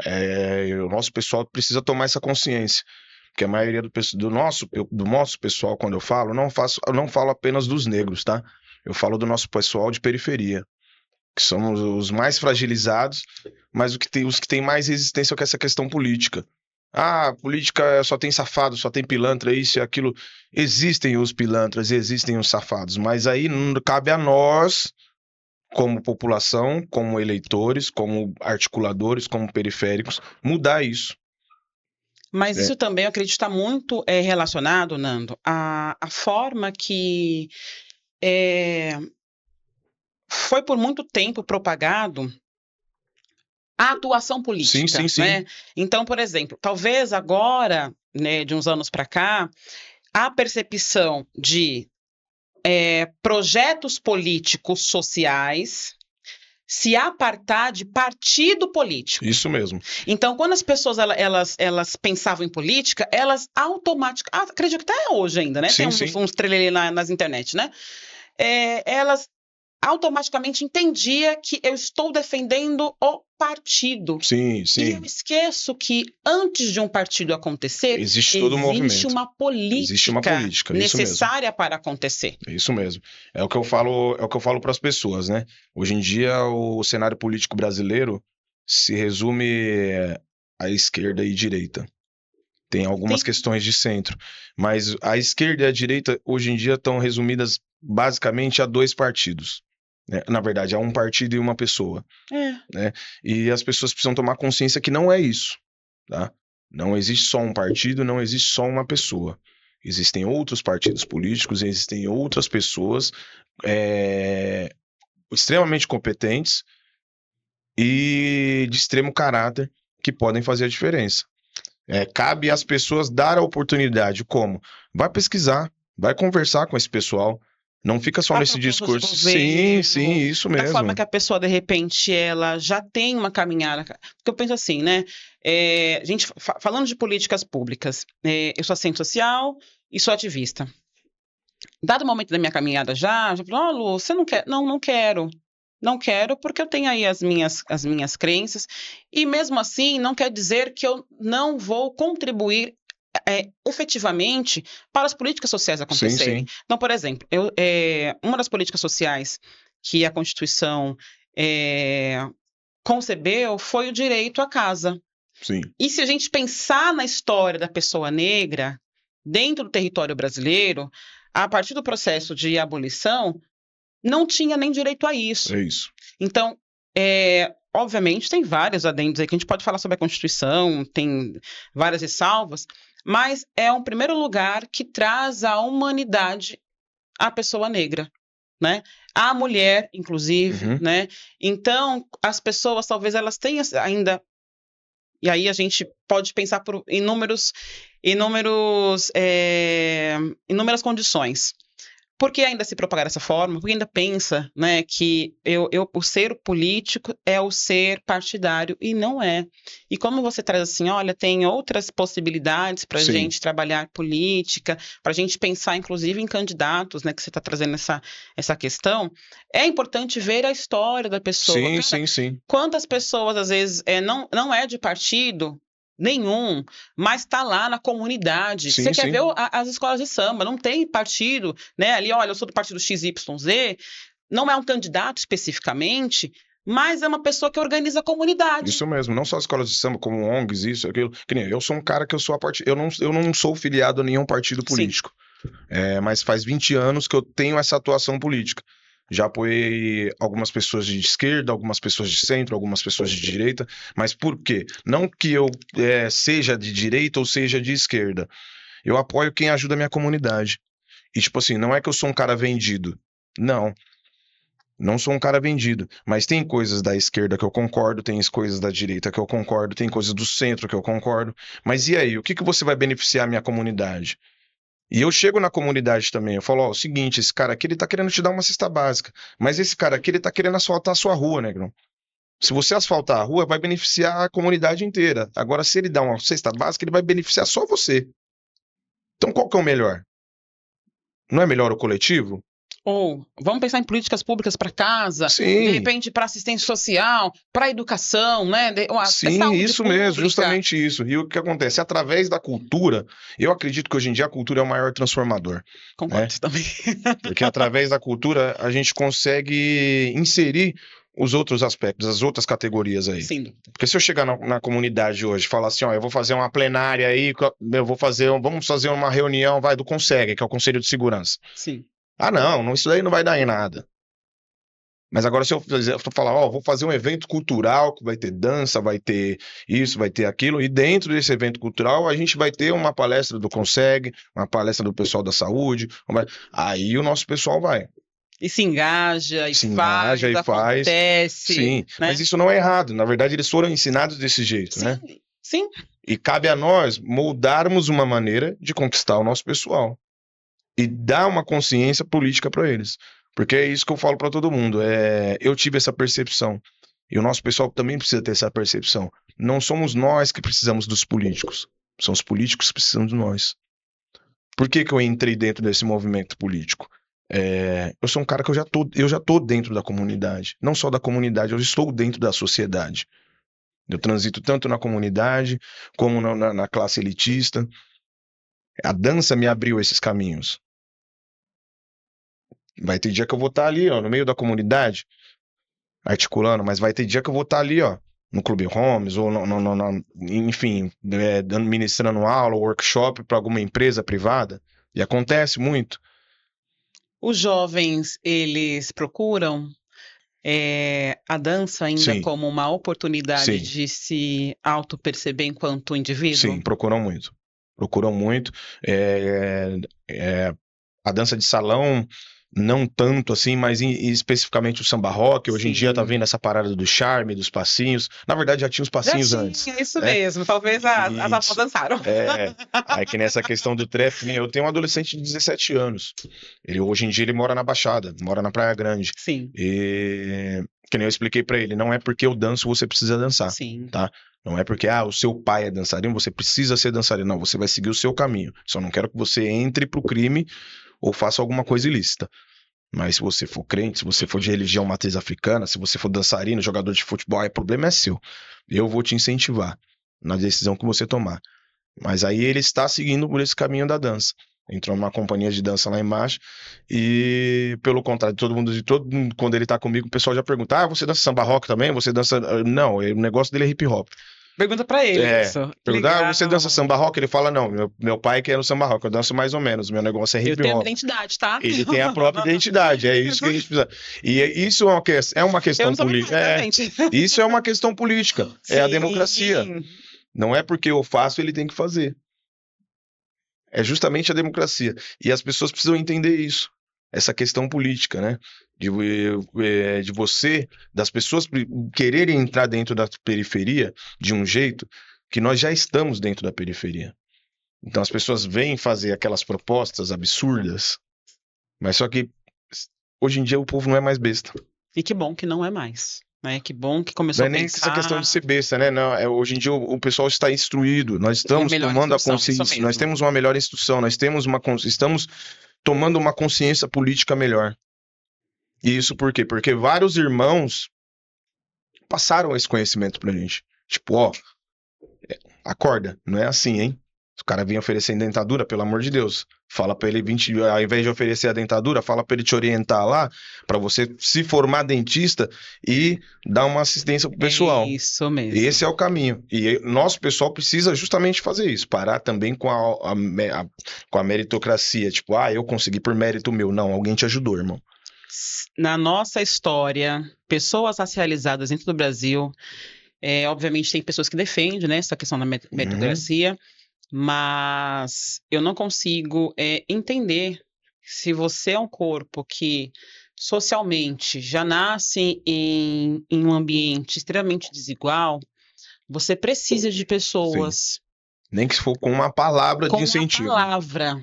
O nosso pessoal precisa tomar essa consciência. Porque a maioria do nosso pessoal, quando eu falo, eu não falo apenas dos negros, tá? Eu falo do nosso pessoal de periferia, que somos os mais fragilizados, mas os que têm mais resistência com essa questão política. Política só tem safado, só tem pilantra, isso e aquilo. Existem os pilantras, existem os safados, mas aí cabe a nós, como população, como eleitores, como articuladores, como periféricos, mudar isso. Mas isso também, eu acredito, está muito relacionado, Nando, à forma que foi por muito tempo propagado a atuação política. Sim. Né? Então, por exemplo, talvez agora, né, de uns anos para cá, a percepção de projetos políticos sociais se apartar de partido político. Isso mesmo. Então, quando as pessoas elas pensavam em política, elas automaticamente, acredito que até hoje ainda, né? Sim, tem uns trelelê nas internet, né? Elas automaticamente entendia que eu estou defendendo o partido. Sim. E eu esqueço que antes de um partido acontecer, existe todo um movimento. Existe uma política necessária para acontecer. É isso mesmo. É o que eu falo para as pessoas, né? Hoje em dia o cenário político brasileiro se resume à esquerda e direita. Tem algumas questões de centro, mas a esquerda e a direita hoje em dia estão resumidas basicamente a 2 partidos, né? Na verdade, a um partido e uma pessoa, né? E as pessoas precisam tomar consciência que não é isso, tá? Não existe só um partido, não existe só uma pessoa. Existem outros partidos políticos, existem outras pessoas extremamente competentes e de extremo caráter que podem fazer a diferença. Cabe às pessoas dar a oportunidade. Como? Vai pesquisar, vai conversar com esse pessoal. Não fica só nesse discurso. Sim, isso mesmo. Da forma que a pessoa, de repente, ela já tem uma caminhada. Porque eu penso assim, né? Falando de políticas públicas, eu sou assistente social e sou ativista. Dado o momento da minha caminhada já falou, Lu, você não quer? Não, não quero. Não quero porque eu tenho aí as minhas crenças e mesmo assim não quer dizer que eu não vou contribuir efetivamente para as políticas sociais acontecerem. Sim. Então, por exemplo, uma das políticas sociais que a Constituição concebeu foi o direito à casa. Sim. E se a gente pensar na história da pessoa negra dentro do território brasileiro, a partir do processo de abolição, não tinha nem direito a isso. É isso. Então, obviamente, tem vários adendos aí que a gente pode falar sobre a Constituição, tem várias ressalvas, mas é um primeiro lugar que traz a humanidade à pessoa negra, né? À mulher, inclusive, né? Então, as pessoas, talvez elas tenham ainda... E aí a gente pode pensar por inúmeras condições. Por que ainda se propagar dessa forma? Porque ainda pensa, né, que o ser político é o ser partidário, e não é. E como você traz assim, olha, tem outras possibilidades para a gente trabalhar política, para a gente pensar, inclusive, em candidatos, né, que você está trazendo essa questão, é importante ver a história da pessoa. Sim. Quantas pessoas, às vezes, não é de partido nenhum, mas está lá na comunidade. Você quer ver as escolas de samba, não tem partido, né? Ali, olha, eu sou do partido XYZ, não é um candidato especificamente, mas é uma pessoa que organiza a comunidade. Isso mesmo, não só as escolas de samba, como ONGs, isso, aquilo. Que nem eu sou um cara que eu sou eu não sou filiado a nenhum partido político. Mas faz 20 anos que eu tenho essa atuação política. Já apoiei algumas pessoas de esquerda, algumas pessoas de centro, algumas pessoas de direita. Mas por quê? Não que eu seja de direita ou seja de esquerda. Eu apoio quem ajuda a minha comunidade. E tipo assim, não é que eu sou um cara vendido. Não sou um cara vendido. Mas tem coisas da esquerda que eu concordo, tem coisas da direita que eu concordo, tem coisas do centro que eu concordo. Mas e aí? O que você vai beneficiar a minha comunidade? E eu chego na comunidade também, eu falo, ó, o seguinte, esse cara aqui, ele tá querendo te dar uma cesta básica, mas esse cara aqui, ele tá querendo asfaltar a sua rua, negrão. Se você asfaltar a rua, vai beneficiar a comunidade inteira. Agora, se ele dá uma cesta básica, ele vai beneficiar só você. Então, qual que é o melhor? Não é melhor o coletivo? Ou vamos pensar em políticas públicas para casa, de repente para assistência social, para educação, né? Sim, isso mesmo, justamente isso. E o que acontece? Através da cultura, eu acredito que hoje em dia a cultura é o maior transformador. Concordo também. Porque através da cultura a gente consegue inserir os outros aspectos, as outras categorias aí. Sim. Porque se eu chegar na comunidade hoje e falar assim, ó, eu vou fazer uma plenária aí, vamos fazer uma reunião, do CONSEG, que é o Conselho de Segurança. Sim. Ah, não, isso daí não vai dar em nada. Mas agora se eu falar, ó, vou fazer um evento cultural, que vai ter dança, vai ter isso, vai ter aquilo, e dentro desse evento cultural a gente vai ter uma palestra do CONSEG, uma palestra do pessoal da saúde, aí o nosso pessoal vai. E se engaja, acontece. Sim, né? Mas isso não é errado. Na verdade, eles foram ensinados desse jeito, né? Sim. E cabe a nós moldarmos uma maneira de conquistar o nosso pessoal e dar uma consciência política para eles. Porque é isso que eu falo para todo mundo. Eu tive essa percepção. E o nosso pessoal também precisa ter essa percepção. Não somos nós que precisamos dos políticos. São os políticos que precisam de nós. Por que eu entrei dentro desse movimento político? Eu sou um cara que eu já tô dentro da comunidade. Não só da comunidade, eu estou dentro da sociedade. Eu transito tanto na comunidade, como na classe elitista. A dança me abriu esses caminhos. Vai ter dia que eu vou estar ali, ó, no meio da comunidade, articulando, mas vai ter dia que eu vou estar ali, ó, no Clube Homes, ou enfim, ministrando aula, workshop para alguma empresa privada, e acontece muito. Os jovens, eles procuram a dança ainda Sim, como uma oportunidade sim, de se auto-perceber enquanto indivíduo? sim, procuram muito. Procuram muito. É, é, a dança de salão, não tanto assim, mas especificamente o samba rock. Hoje em dia tá Sim. vendo essa parada do charme, dos passinhos. Na verdade, já tinha os Já passinhos tinha, antes, isso né? mesmo. Talvez as avós Isso. dançaram. Aí que nessa questão do trap, eu tenho um adolescente de 17 anos. Hoje em dia ele mora na Baixada, mora na Praia Grande. Sim, E que nem eu expliquei pra ele, não é porque eu danço você precisa dançar, sim. tá? Não é porque o seu pai é dançarino, você precisa ser dançarino. Não, você vai seguir o seu caminho. Só não quero que você entre pro crime ou faça alguma coisa ilícita. Mas se você for crente, se você for de religião matriz africana, se você for dançarino, jogador de futebol, aí o problema é seu. Eu vou te incentivar na decisão que você tomar. Mas aí ele está seguindo por esse caminho da dança. Entrou numa companhia de dança lá embaixo e, pelo contrário, todo mundo, quando ele tá comigo, o pessoal já pergunta: você dança samba rock também? Você dança. Não, o negócio dele é hip hop. Pergunta pra ele É. isso. Perguntar: você dança Legal. samba rock? Ele fala: não, meu pai que é no samba rock, eu danço mais ou menos, meu negócio é Eu hip tenho a minha hop. identidade, tá? Ele tem a própria identidade, é isso que a gente precisa. E isso é uma Eu questão não sou minha política. exatamente. Isso é uma questão política, é a democracia. Sim. Não é porque eu faço, ele tem que fazer. É justamente a democracia. E as pessoas precisam entender isso. Essa questão política, né? De você, das pessoas quererem entrar dentro da periferia de um jeito que nós já estamos dentro da periferia. Então as pessoas vêm fazer aquelas propostas absurdas, mas só que hoje em dia o povo não é mais besta. E que bom que não é mais, né? Que bom que Não começou é a nem essa questão de pensar. ser besta, né? Não, hoje em dia o pessoal está instruído, nós É estamos melhor tomando a instrução, isso consciência, nós mesmo. temos uma melhor instrução, estamos tomando uma consciência política melhor. E isso por quê? Porque vários irmãos passaram esse conhecimento pra gente. Tipo, acorda, não é assim, hein? Se o cara vem oferecendo dentadura, pelo amor de Deus, fala pra ele, ao invés de oferecer a dentadura, fala pra ele te orientar lá, pra você se formar dentista e dar uma assistência pro É pessoal. isso mesmo. Esse é o caminho. E nosso pessoal precisa justamente fazer isso. Parar também com com a meritocracia. Tipo, eu consegui por mérito meu. Não, alguém te ajudou, irmão. Na nossa história, pessoas racializadas dentro do Brasil, obviamente tem pessoas que defendem, né, essa questão da meritocracia, mas eu não consigo entender se você é um corpo que socialmente já nasce em um ambiente extremamente desigual, você precisa de pessoas Nem que se for com uma palavra de com uma incentivo. palavra.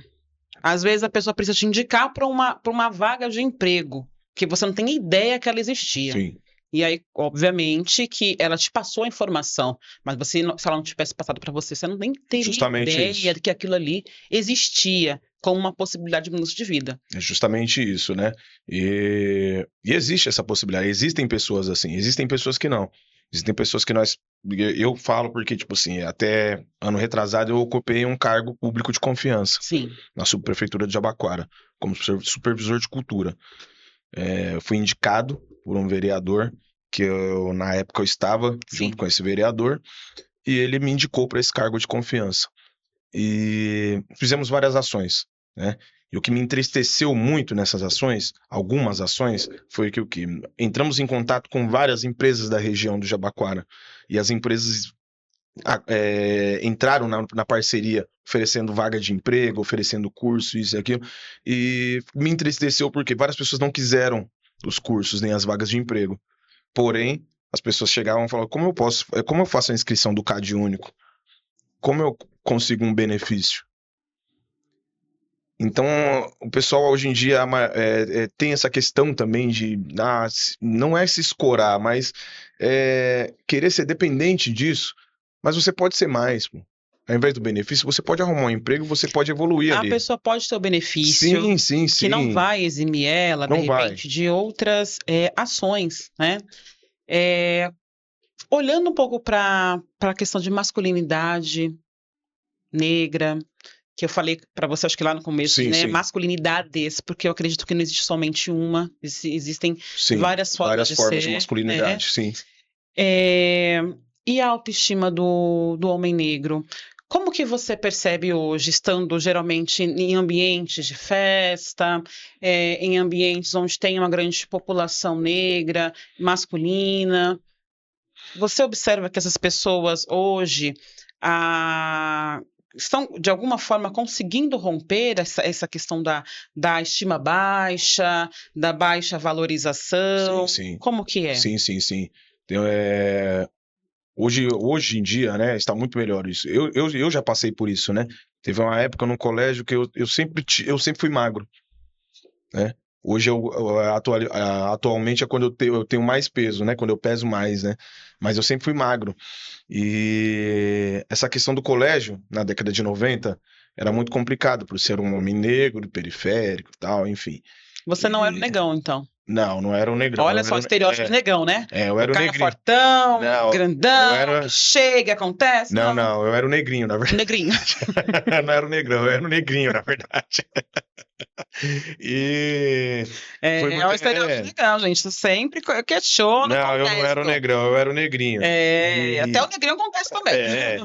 Às vezes a pessoa precisa te indicar para uma vaga de emprego, que você não tem ideia que ela existia. Sim. E aí, obviamente, que ela te passou a informação, mas se ela não tivesse passado para você, você não nem teria Justamente ideia isso. de que aquilo ali existia como uma possibilidade de mudança de vida. É justamente isso, né? E existe essa possibilidade. Existem pessoas assim, existem pessoas que não. Existem pessoas que eu falo porque, tipo assim, até ano retrasado eu ocupei um cargo público de confiança Sim, na subprefeitura de Jabaquara, como supervisor de cultura. Eu fui indicado por um vereador que na época eu estava sim. junto com esse vereador e ele me indicou para esse cargo de confiança. E fizemos várias ações, né? E o que me entristeceu muito nessas ações, algumas ações, foi que entramos em contato com várias empresas da região do Jabaquara e as empresas entraram na parceria oferecendo vaga de emprego, oferecendo curso, isso e aquilo, e me entristeceu porque várias pessoas não quiseram os cursos nem as vagas de emprego. Porém, as pessoas chegavam e falavam: como eu faço a inscrição do CAD único? Como eu consigo um benefício? Então, o pessoal hoje em dia tem essa questão também de não é se escorar, mas querer ser dependente disso. Mas você pode ser mais, pô. Ao invés do benefício, você pode arrumar um emprego, você pode evoluir A ali. pessoa pode ter o benefício Sim. que não vai eximir ela, de Não vai. repente, de outras ações, né? Olhando um pouco para a questão de masculinidade negra, que eu falei para você, acho que lá no começo, Sim, né? sim. Masculinidades, porque eu acredito que não existe somente uma, existem Sim, várias formas várias de formas ser, de masculinidade, sim. É, e a autoestima do homem negro? Como que você percebe hoje, estando geralmente em ambientes de festa, em ambientes onde tem uma grande população negra, masculina? Você observa que essas pessoas hoje estão, de alguma forma, conseguindo romper essa questão da estima baixa, da baixa valorização? Sim. Como que é? Sim. Então, hoje em dia, né, está muito melhor isso. Eu já passei por isso, né? Teve uma época no colégio que eu sempre fui magro, né? Hoje atualmente é quando eu tenho mais peso, né? Quando eu peso mais, né? Mas eu sempre fui magro. E essa questão do colégio, na década de 90, era muito complicado por ser um homem negro, periférico e tal, enfim. Você não era o E negão, então. não era um negrão. Olha só o estereótipo de negão, né? Eu O era o cara negrinho. fortão, Não, eu grandão, que era. chega, acontece. Não, Eu era o negrinho, na o verdade. negrinho. Não era o negrão, eu era o negrinho, na verdade. E foi É muito. o estereótipo de negão, gente. Isso sempre questiona, Não, eu não era o contesto. negrão, eu era o negrinho. Até o E negrinho acontece também. é,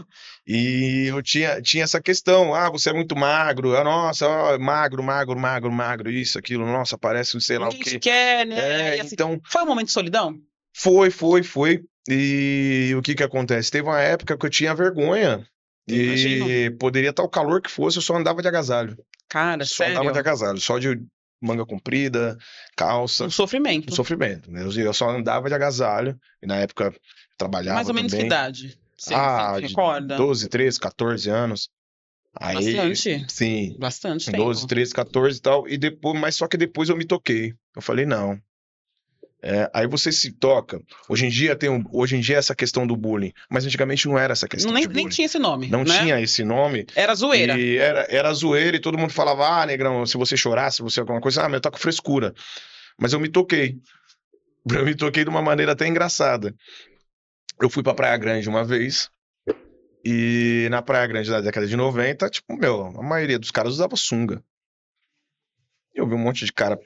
e eu tinha essa questão, você é muito magro, nossa, ó, magro, isso, aquilo, nossa, parece um sei lá o Ninguém te quê. quer, né? E assim, Então, foi um momento de solidão? foi. E o que que acontece? Teve uma época que eu tinha vergonha Imagino. e poderia estar o calor que fosse, eu só andava de agasalho. Cara, Só andava de sério. agasalho, só de manga comprida, Um calça, um sofrimento. sofrimento, né? Eu só andava de agasalho, e na época eu Mais trabalhava ou menos que também. idade? Você De recorda? 12, 13, 14 anos. Aí, Bastante. sim, Bastante 12, tempo. 13, 14 e tal. E depois, mas só que depois eu me toquei. Eu falei, não. Aí você se toca. Hoje em dia é essa questão do bullying, mas antigamente não era essa questão de Nem bullying. tinha esse nome, Não né? tinha esse nome. Era zoeira. E era zoeira e todo mundo falava, negrão, se você chorar, se você alguma coisa, mas tá com frescura. Mas eu me toquei. Eu me toquei de uma maneira até engraçada. Eu fui pra Praia Grande uma vez, e na Praia Grande da década de 90, tipo, a maioria dos caras usava sunga. Eu vi um monte de cara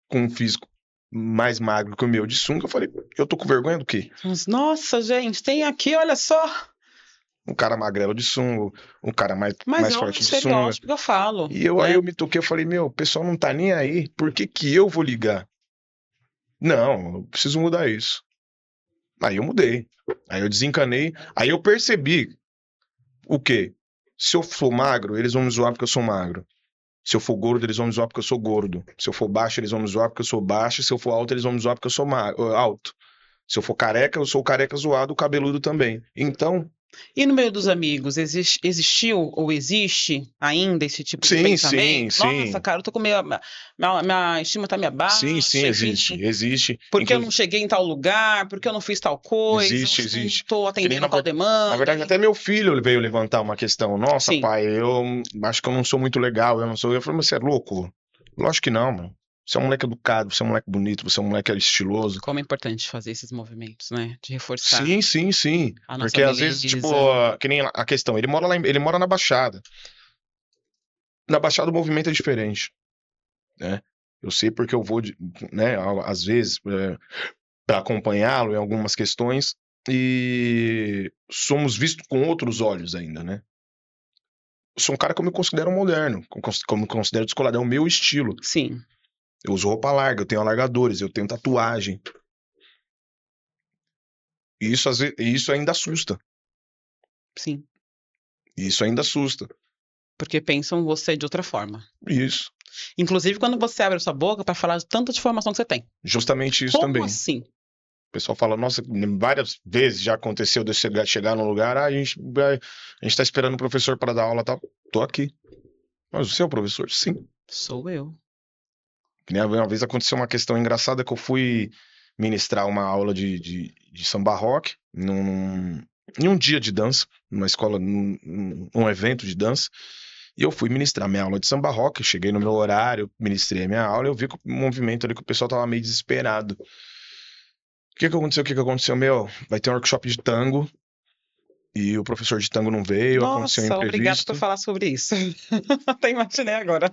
com um físico mais magro que o meu de sunga, eu falei, eu tô com vergonha do quê? Nossa, gente, tem aqui, olha só. Um cara magrelo de sunga, um cara Mas mais é o forte de sunga. estereótipo que eu falo, E aí né? eu me toquei, eu falei, o pessoal não tá nem aí, por que que eu vou ligar? Não, eu preciso mudar isso. Aí eu mudei. Aí eu desencanei. Aí eu percebi o quê? Se eu for magro, eles vão me zoar porque eu sou magro. Se eu for gordo, eles vão me zoar porque eu sou gordo. Se eu for baixo, eles vão me zoar porque eu sou baixo. Se eu for alto, eles vão me zoar porque eu sou alto. Se eu for careca, eu sou careca zoado, cabeludo também. Então, E no meio dos amigos, existiu ou existe ainda esse tipo de sim. pensamento? Nossa, cara, eu tô com minha estima tá meio Sim, baixa, existe. enfim, Existe. porque eu não cheguei em tal lugar, porque eu não fiz tal coisa, não Existe. tô Que nem atendendo a tal na demanda. verdade, até meu filho veio levantar uma questão. Nossa, Sim, pai, eu acho que eu não sou muito legal, eu não sou. Eu falei, mas você é louco? Lógico que não, mano. Você é um moleque educado, você é um moleque bonito, você é um moleque estiloso. como é importante fazer esses movimentos, né? De reforçar Sim. a nossa Porque às vezes, tipo, beleza. que nem a questão, ele mora na Baixada. Na Baixada o movimento é diferente, né? Eu sei porque eu vou, né, às vezes, para acompanhá-lo em algumas questões e somos vistos com outros olhos ainda, né? Eu sou um cara que eu me considero moderno, como me considero descolado, é o meu estilo. Sim, Eu uso roupa larga, eu tenho alargadores, eu tenho tatuagem. E isso ainda assusta. sim. Isso ainda assusta. Porque pensam você de outra forma. Isso. Inclusive quando você abre a sua boca para falar de tanta informação que você tem. Justamente isso Como também. assim? O pessoal fala, nossa, várias vezes já aconteceu de eu chegar num lugar, a gente tá esperando o professor para dar aula, tal. Tô aqui. Mas você é o professor? Sim. Sou eu. Que nem uma vez aconteceu uma questão engraçada que eu fui ministrar uma aula de samba rock em um dia de dança, numa escola, num evento de dança. E eu fui ministrar minha aula de samba rock, cheguei no meu horário, ministrei a minha aula, e eu vi que o movimento ali que o pessoal tava meio desesperado. O que que aconteceu? Vai ter um workshop de tango, e o professor de tango não veio, aconteceu um Nossa, obrigada por imprevisto. falar sobre isso. Até imaginei agora.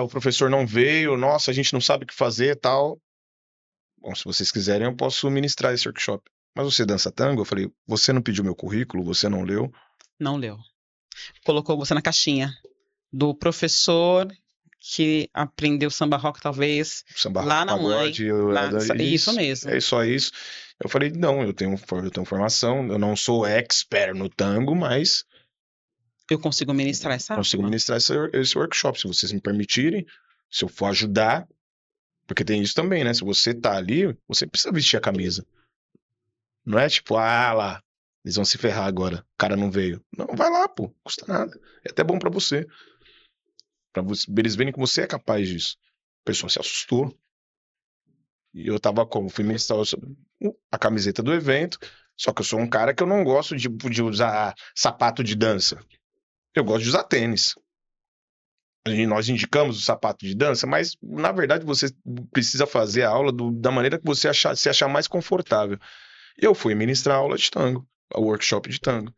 O professor não veio, nossa, a gente não sabe o que fazer e tal. Bom, se vocês quiserem, eu posso ministrar esse workshop. mas você dança tango? Eu falei, você não pediu meu currículo, você não leu? Não leu. Colocou você na caixinha do professor que aprendeu samba rock, talvez, Samba rock, lá na mãe. pagode, Isso isso, mesmo. é só isso. Eu falei, não, eu tenho formação, eu não sou expert no tango, mas Eu consigo ministrar essa consigo aula. ministrar esse workshop, se vocês me permitirem, se eu for ajudar, porque tem isso também, né? Se você tá ali, você precisa vestir a camisa. Não é tipo, lá, eles vão se ferrar agora, o cara não veio. Não, vai lá, pô, não custa nada. É até bom pra você. Eles verem que você é capaz disso. A pessoa se assustou. E eu tava como? Fui ministrar a camiseta do evento, só que eu sou um cara que eu não gosto de usar sapato de dança. Eu gosto de usar tênis. E nós indicamos o sapato de dança, mas na verdade você precisa fazer a aula da maneira que você se achar mais confortável. Eu fui ministrar a aula de tango, o workshop de tango.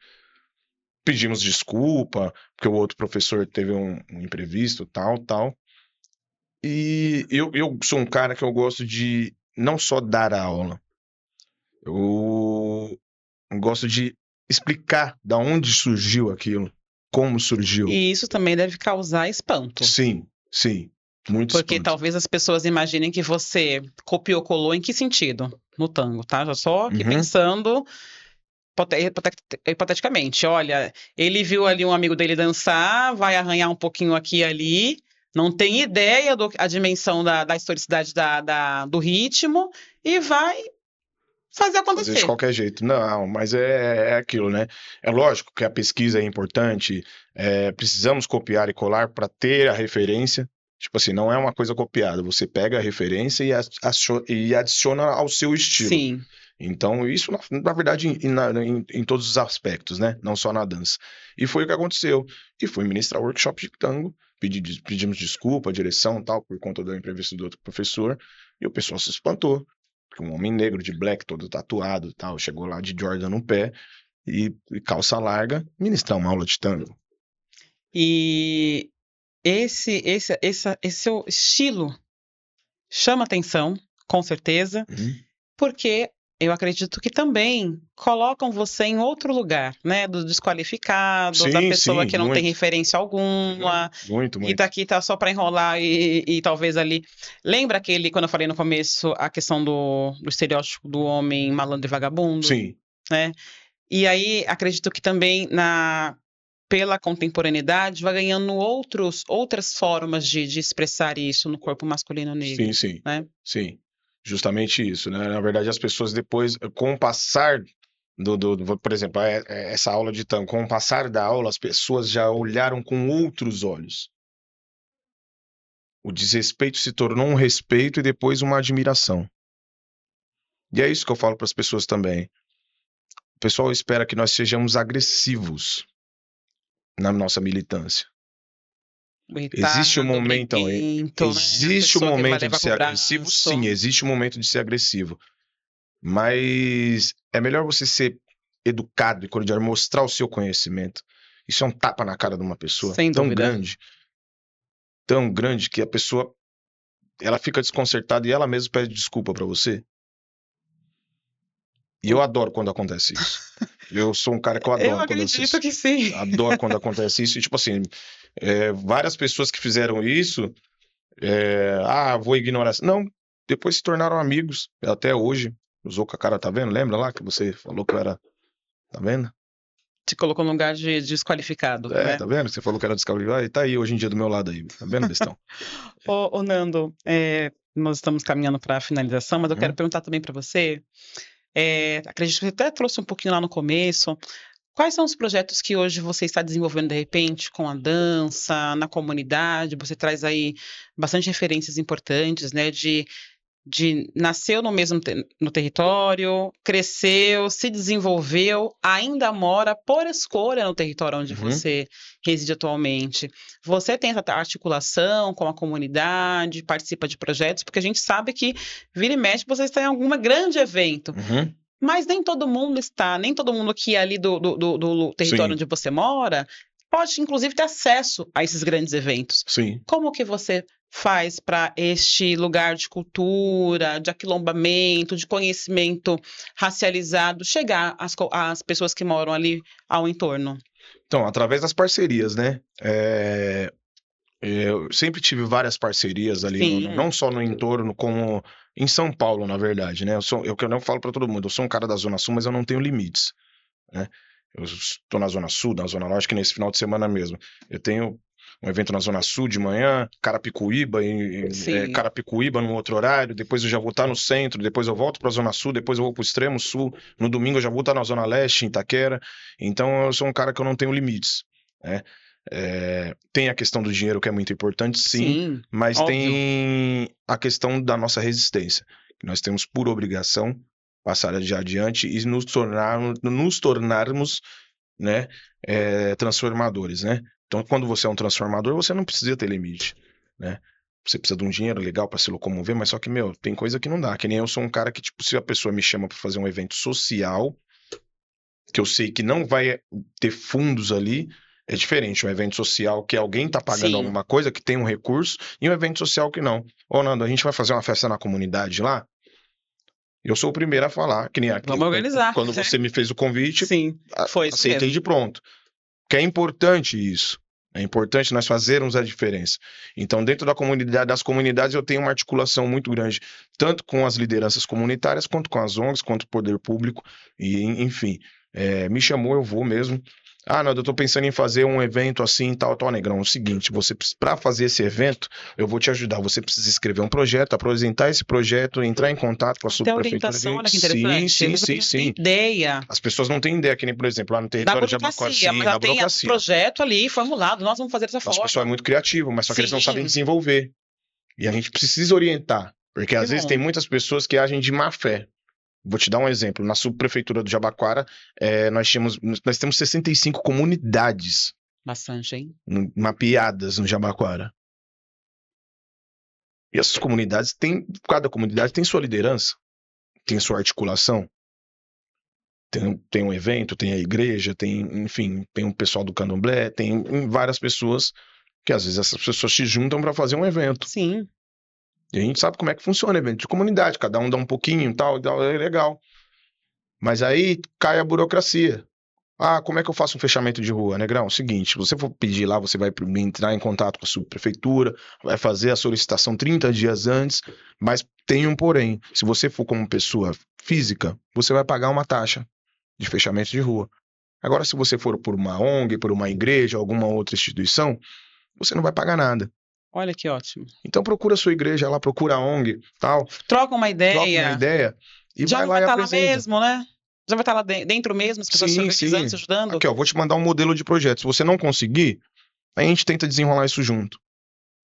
Pedimos desculpa, porque o outro professor teve um imprevisto, tal. E eu sou um cara que eu gosto de não só dar a aula, eu gosto de explicar da onde surgiu aquilo, como surgiu. E isso também deve causar espanto. Sim, muito Porque espanto. talvez as pessoas imaginem que você copiou, colou em que sentido? No tango, tá? Já só aqui pensando hipoteticamente. Olha, ele viu ali um amigo dele dançar, vai arranhar um pouquinho aqui e ali, não tem ideia da dimensão da historicidade do ritmo e vai fazer acontecer. Fazer de qualquer jeito. Não, mas é aquilo, né? É lógico que a pesquisa é importante, precisamos copiar e colar para ter a referência. Tipo assim, não é uma coisa copiada. Você pega a referência e adiciona ao seu estilo. Sim. Então, isso, na verdade, em todos os aspectos, né? Não só na dança. E foi o que aconteceu. E fui ministrar workshop de tango, pedimos desculpa à direção tal, por conta do imprevisto do outro professor, e o pessoal se espantou. Porque um homem negro de black, todo tatuado tal, chegou lá de Jordan no pé e calça larga, ministrar uma aula de tango. E esse seu estilo chama atenção, com certeza, porque eu acredito que também colocam você em outro lugar, né? Do desqualificado, da pessoa que não tem referência alguma. Muito. E daqui tá só para enrolar e talvez ali. Lembra quando eu falei no começo, a questão do estereótipo do homem malandro e vagabundo? Sim. Né? E aí acredito que também pela contemporaneidade vai ganhando outras formas de expressar isso no corpo masculino negro. Sim. Né? Sim. Justamente isso, né? Na verdade, as pessoas depois, com o passar por exemplo, essa aula de tango, com o passar da aula, as pessoas já olharam com outros olhos. O desrespeito se tornou um respeito e depois uma admiração. E é isso que eu falo para as pessoas também. O pessoal espera que nós sejamos agressivos na nossa militância. Existe um momento, existe um momento de ser agressivo, sim, existe um momento de ser agressivo. Mas é melhor você ser educado e cordial, mostrar o seu conhecimento. Isso é um tapa na cara de uma pessoa tão grande que a pessoa ela fica desconcertada e ela mesma pede desculpa pra você. E eu adoro quando acontece isso. Eu sou um cara que eu adoro quando acontece isso. Eu acredito que sim. Adoro quando acontece isso. E tipo assim, várias pessoas que fizeram isso, vou ignorar. Não, depois se tornaram amigos. Até hoje. Usou com a cara, tá vendo? Lembra lá que você falou que eu era... Tá vendo? Te colocou no lugar de desqualificado. Né? Tá vendo? Você falou que era desqualificado e tá aí hoje em dia do meu lado aí. Tá vendo, bestão? Ô, Nando, nós estamos caminhando para a finalização, mas eu quero perguntar também para você. Acredito que você até trouxe um pouquinho lá no começo. Quais são os projetos que hoje você está desenvolvendo, de repente, com a dança, na comunidade? Você traz aí bastante referências importantes, né? De nasceu no território, cresceu, se desenvolveu, ainda mora por escolha no território onde você reside atualmente. Você tem essa articulação com a comunidade, participa de projetos, porque a gente sabe que vira e mexe você está em algum grande evento. Mas nem todo mundo está, nem todo mundo que é ali do território onde você mora pode, inclusive, ter acesso a esses grandes eventos. Sim. Como que você faz para este lugar de cultura, de aquilombamento, de conhecimento racializado chegar às pessoas que moram ali ao entorno? Então, através das parcerias, né? Eu sempre tive várias parcerias ali, Sim, não só no entorno, como em São Paulo, na verdade, né? Eu não falo para todo mundo, eu sou um cara da Zona Sul, mas eu não tenho limites, né? Eu estou na Zona Sul, na Zona Norte, que nesse final de semana mesmo. Eu tenho um evento na Zona Sul de manhã, sim. Carapicuíba no outro horário, depois eu já vou estar no centro, depois eu volto para a Zona Sul, depois eu vou para o extremo sul, no domingo eu já vou estar na Zona Leste, em Itaquera. Então eu sou um cara que eu não tenho limites, né? Tem a questão do dinheiro que é muito importante, sim, Sim, mas óbvio. tem a questão da nossa resistência, que nós temos por obrigação passar adiante e nos tornarmos, né, transformadores, né? Então, quando você é um transformador, você não precisa ter limite, né? Você precisa de um dinheiro legal para se locomover, mas só que, meu, tem coisa que não dá. Que nem eu sou um cara que, tipo, se a pessoa me chama para fazer um evento social, que eu sei que não vai ter fundos ali, é diferente. Um evento social que alguém tá pagando Sim, alguma coisa, que tem um recurso, e um evento social que não. Ô, Nando, a gente vai fazer uma festa na comunidade lá? Eu sou o primeiro a falar, que nem aqui, vamos organizar, quando né? você me fez o convite, Sim, foi isso aceitei mesmo. de pronto. Que é importante isso. É importante nós fazermos a diferença. Então, dentro da comunidade, das comunidades, eu tenho uma articulação muito grande, tanto com as lideranças comunitárias, quanto com as ONGs, quanto o poder público, e enfim. Me chamou, eu vou mesmo. Ah, não, eu tô pensando em fazer um evento assim, tal, tal, Negrão. É o seguinte, para fazer esse evento, eu vou te ajudar. Você precisa escrever um projeto, apresentar esse projeto, entrar em contato com a Até subprefeitura orientação, de... olha que Sim, interessante. sim, Muita sim, pessoa não tem sim. ideia As pessoas não têm ideia, que nem, por exemplo, lá no da território de Jabaquara, burocracia, sim, mas ela da tem o burocracia. projeto ali formulado, nós vamos fazer dessa Nosso pessoal é forma. muito criativo, mas só que eles não sabem Sim, desenvolver. E a gente precisa orientar, porque que às vezes tem bom. muitas pessoas que agem de má fé. Vou te dar um exemplo. Na subprefeitura do Jabaquara, nós temos 65 comunidades Bastante, hein? mapeadas no Jabaquara. E essas comunidades cada comunidade tem sua liderança, tem sua articulação, tem um evento, tem a igreja, enfim, tem um pessoal do candomblé, tem várias pessoas que às vezes essas pessoas se juntam para fazer um evento. Sim. E a gente sabe como é que funciona evento de comunidade, cada um dá um pouquinho, tal, é legal. Mas aí cai a burocracia. Ah, como é que eu faço um fechamento de rua, Negrão? Seguinte, se você for pedir lá, você vai entrar em contato com a subprefeitura, vai fazer a solicitação 30 dias antes, mas tem um porém. Se você for como pessoa física, você vai pagar uma taxa de fechamento de rua. Agora, se você for por uma ONG, por uma igreja, alguma outra instituição, você não vai pagar nada. Olha que ótimo. Então procura a sua igreja lá, procura a ONG, tal, Troca uma troca uma ideia. ideia e Já vai lá vai e estar lá apresenta. mesmo, né? Já vai estar lá dentro mesmo, as pessoas se Sim, organizando, se sim. ajudando. Aqui, ó, vou te mandar um modelo de projeto. Se você não conseguir, a gente tenta desenrolar isso junto.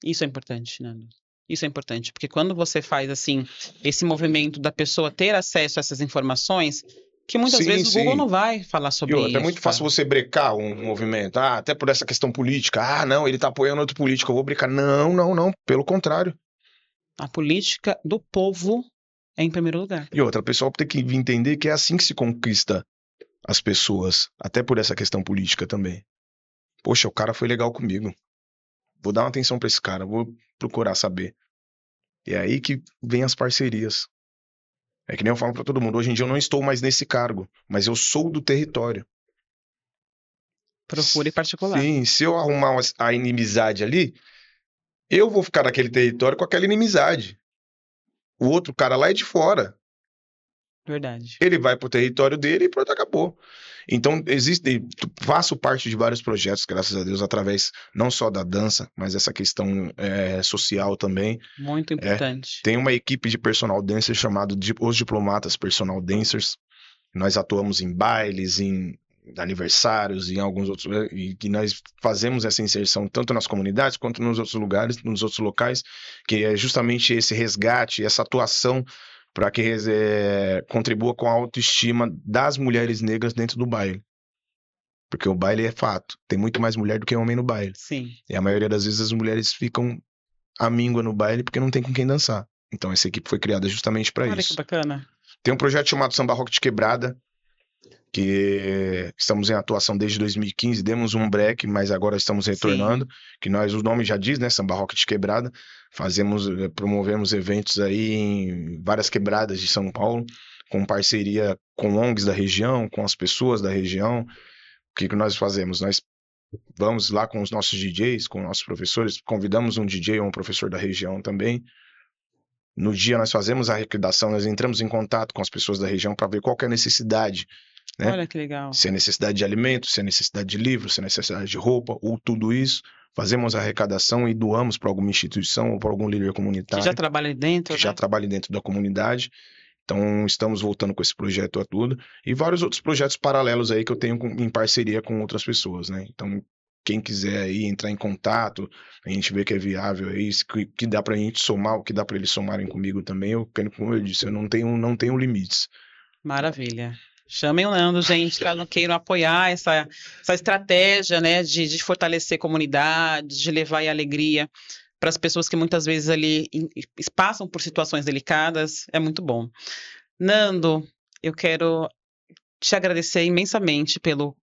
Isso é importante, Nando. Isso é importante, porque quando você faz assim esse movimento da pessoa ter acesso a essas informações, que muitas Sim, vezes o Google sim. não vai falar E sobre outra, é isso, muito fácil tá? você brecar um movimento. Ah, até por essa questão política. Ah, não, ele tá apoiando outro político, eu vou brecar. Não, não, não. Pelo contrário. A política do povo é em primeiro lugar. E outra, o pessoal tem que entender que é assim que se conquista as pessoas. Até por essa questão política também. Poxa, o cara foi legal comigo. Vou dar uma atenção pra esse cara, vou procurar saber. E é aí que vem as parcerias. É que nem eu falo pra todo mundo, hoje em dia eu não estou mais nesse cargo, mas eu sou do território. Procure particular. Sim, se eu arrumar a inimizade ali, eu vou ficar naquele território com aquela inimizade. O outro cara lá é de fora. Verdade. Ele vai pro território dele e pronto, acabou. Então, faço parte de vários projetos, graças a Deus, através não só da dança, mas essa questão social também. Muito importante. Tem uma equipe de personal dancers chamado Os Diplomatas Personal Dancers. Nós atuamos em bailes, em aniversários e em alguns outros, e que nós fazemos essa inserção tanto nas comunidades quanto nos outros lugares, nos outros locais, que é justamente esse resgate, essa atuação para que contribua com a autoestima das mulheres negras dentro do baile. Porque o baile é fato, tem muito mais mulher do que homem no baile. Sim. E a maioria das vezes as mulheres ficam à míngua no baile porque não tem com quem dançar. Então essa equipe foi criada justamente para Olha isso. que bacana. Tem um projeto chamado Samba Rock de Quebrada, que estamos em atuação desde 2015, demos um break, mas agora estamos retornando, que o nome já diz, né, Samba Rock de Quebrada, promovemos eventos aí em várias quebradas de São Paulo, com parceria com ONGs da região, com as pessoas da região. O que nós fazemos? Nós vamos lá com os nossos DJs, com nossos professores, convidamos um DJ ou um professor da região também. No dia nós fazemos a arrecadação, nós entramos em contato com as pessoas da região para ver qual que é a necessidade, né? Olha que legal. Se é necessidade de alimento, se é necessidade de livro, se é necessidade de roupa, ou tudo isso. Fazemos a arrecadação e doamos para alguma instituição ou para algum líder comunitário. Que já trabalha ali dentro, que já trabalha dentro da comunidade. Então, estamos voltando com esse projeto a tudo. E vários outros projetos paralelos aí que eu tenho em parceria com outras pessoas, né? Então, quem quiser aí entrar em contato, a gente vê que é viável aí, que dá pra gente somar, o que dá pra eles somarem comigo também, como eu disse, eu não tenho limites. Maravilha. Chamem o Nando, gente, caso queiram apoiar essa estratégia, né, de fortalecer comunidades, de levar aí alegria para as pessoas que muitas vezes ali passam por situações delicadas, é muito bom. Nando, eu quero te agradecer imensamente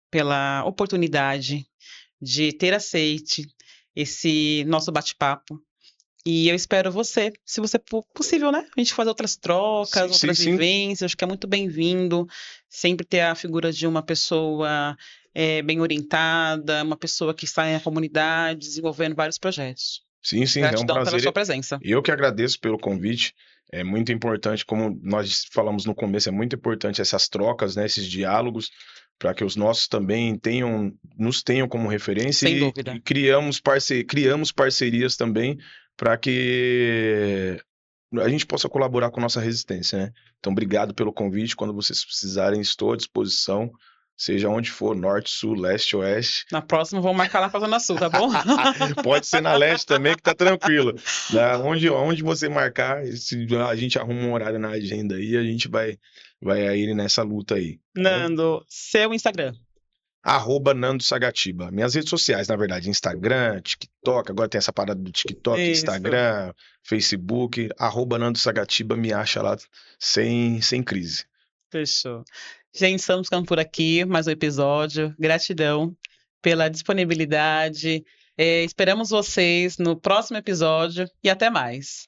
pela oportunidade de ter aceite esse nosso bate-papo. E eu espero você, se você possível, né? A gente fazer outras trocas, outras vivências, acho que é muito bem-vindo. Sempre ter a figura de uma pessoa bem orientada, uma pessoa que está na comunidade, desenvolvendo vários projetos. Sim, Gratidão é um prazer. pela sua presença. Eu que agradeço pelo convite. É muito importante, como nós falamos no começo, é muito importante essas trocas, né, esses diálogos, para que os nossos também nos tenham como referência. Sem dúvida. E criamos parcerias também para que a gente possa colaborar com a nossa resistência, né? Então, obrigado pelo convite. Quando vocês precisarem, estou à disposição. Seja onde for, norte, sul, leste, oeste. Na próxima, vamos marcar lá pra Zona Sul, tá bom? Pode ser na leste também, que tá tranquilo. Onde você marcar, a gente arruma um horário na agenda aí, a gente vai aí nessa luta aí. Nando, seu Instagram. Nando Sagatiba. Minhas redes sociais, na verdade, Instagram, TikTok, agora tem essa parada do TikTok, Isso. Instagram, Facebook, Nando Sagatiba, me acha lá sem crise. Fechou. Gente, estamos ficando por aqui, mais um episódio. Gratidão pela disponibilidade. Esperamos vocês no próximo episódio e até mais.